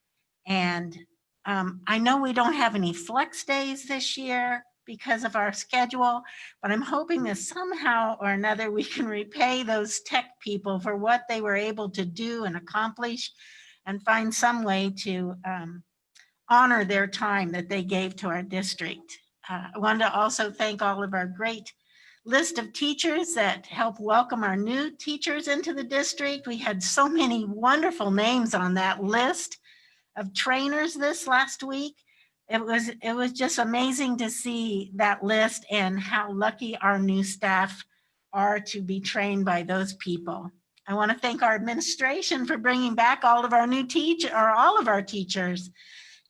And I know we don't have any flex days this year because of our schedule, but I'm hoping that somehow or another we can repay those tech people for what they were able to do and accomplish and find some way to honor their time that they gave to our district. I wanted to also thank all of our great list of teachers that help welcome our new teachers into the district. We had so many wonderful names on that list of trainers this last week. It was just amazing to see that list and how lucky our new staff are to be trained by those people. I want to thank our administration for bringing back all of our teachers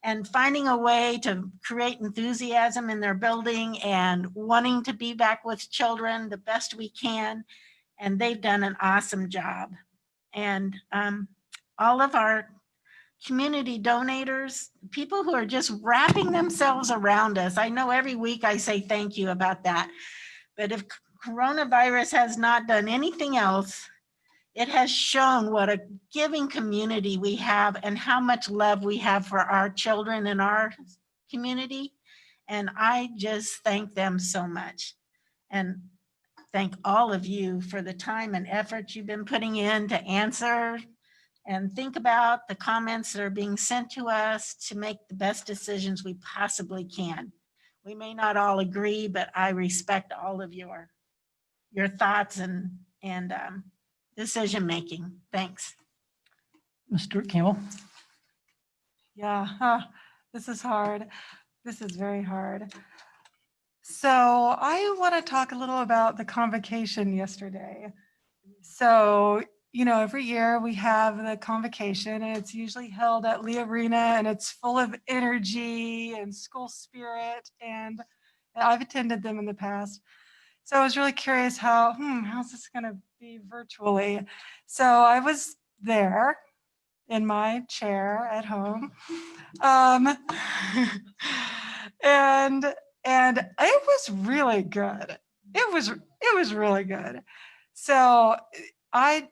and finding a way to create enthusiasm in their building and wanting to be back with children the best we can. And they've done an awesome job. And all of our community donators, people who are just wrapping themselves around us. I know every week I say thank you about that, but if coronavirus has not done anything else, it has shown what a giving community we have and how much love we have for our children in our community. And I just thank them so much. And thank all of you for the time and effort you've been putting in to answer and think about the comments that are being sent to us to make the best decisions we possibly can. We may not all agree, but I respect all of your thoughts and decision-making. Thanks. Mr. Campbell? Yeah, this is hard. This is very hard. So I want to talk a little about the convocation yesterday. So, you know, every year we have the convocation and it's usually held at Lee Arena and it's full of energy and school spirit, and I've attended them in the past. So I was really curious how's this going to be virtually? So I was there in my chair at home. And it was really good. It was really good. So I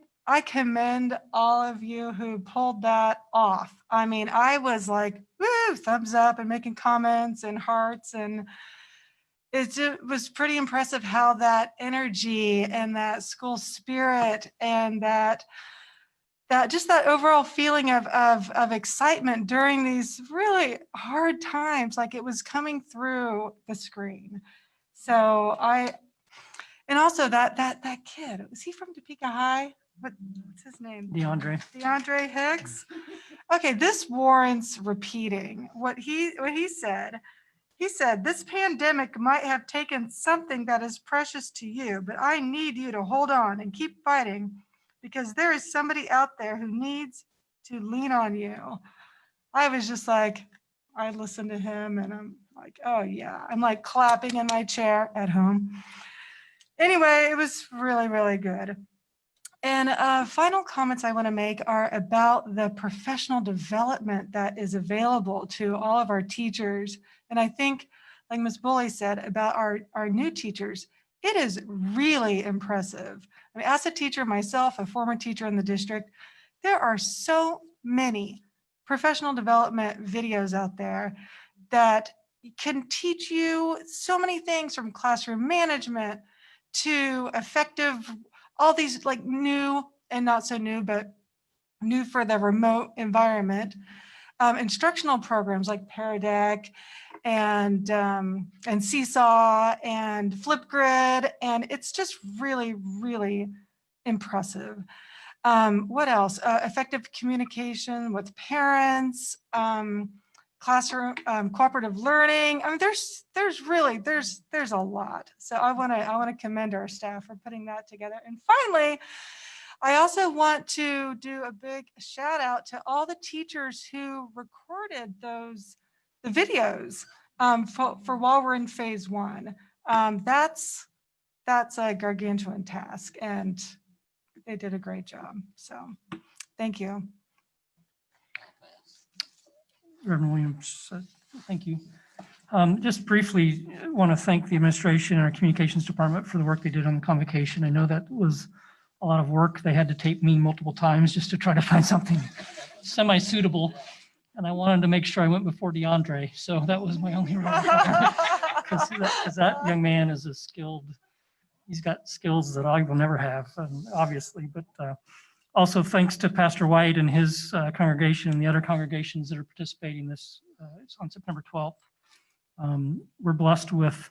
commend all of you who pulled that off. I mean, I was like, woo, thumbs up and making comments and hearts, and it was pretty impressive how that energy and that school spirit and that just that overall feeling of excitement during these really hard times, like it was coming through the screen. So and also that kid, was he from Topeka High? What's his name? DeAndre Hicks. Okay, this warrants repeating what he said. He said, "This pandemic might have taken something that is precious to you, but I need you to hold on and keep fighting because there is somebody out there who needs to lean on you." I was just like, I listened to him and I'm like, oh yeah. I'm like clapping in my chair at home. Anyway, it was really, really good. And final comments I want to make are about the professional development that is available to all of our teachers. And I think, like Ms. Bully said about our new teachers, it is really impressive. I mean, as a teacher myself, a former teacher in the district, there are so many professional development videos out there that can teach you so many things, from classroom management to effective, all these like new and not so new, but new for the remote environment, instructional programs like Paradeck and Seesaw and Flipgrid, and it's just really, really impressive. What else? Effective communication with parents, classroom, cooperative learning. I mean, there's really a lot. So I want to commend our staff for putting that together. And finally, I also want to do a big shout out to all the teachers who recorded the videos for while we're in phase one. That's a gargantuan task, and they did a great job. So thank you. Reverend Williams, thank you. Just briefly, want to thank the administration and our communications department for the work they did on the convocation. I know that was a lot of work. They had to tape me multiple times just to try to find something semi-suitable. And I wanted to make sure I went before DeAndre. So that was my only because that young man is a skilled, he's got skills that I will never have, obviously, but also thanks to Pastor White and his congregation and the other congregations that are participating this it's on September 12th. We're blessed with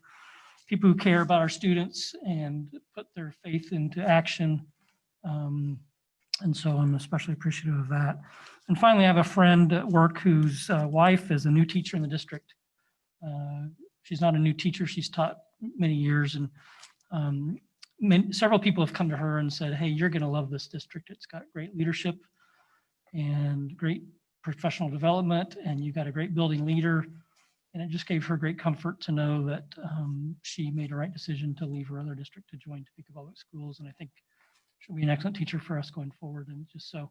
people who care about our students and put their faith into action. And so I'm especially appreciative of that. And finally, I have a friend at work whose wife is a new teacher in the district. She's not a new teacher. She's taught many years. And several people have come to her and said, hey, you're going to love this district. It's got great leadership and great professional development, and you've got a great building leader. And it just gave her great comfort to know that she made a right decision to leave her other district to join Topeka Public Schools. And I think she'll be an excellent teacher for us going forward. And just so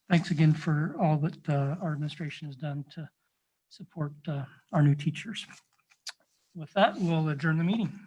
thanks again for all that our administration has done to support our new teachers. With that, we'll adjourn the meeting.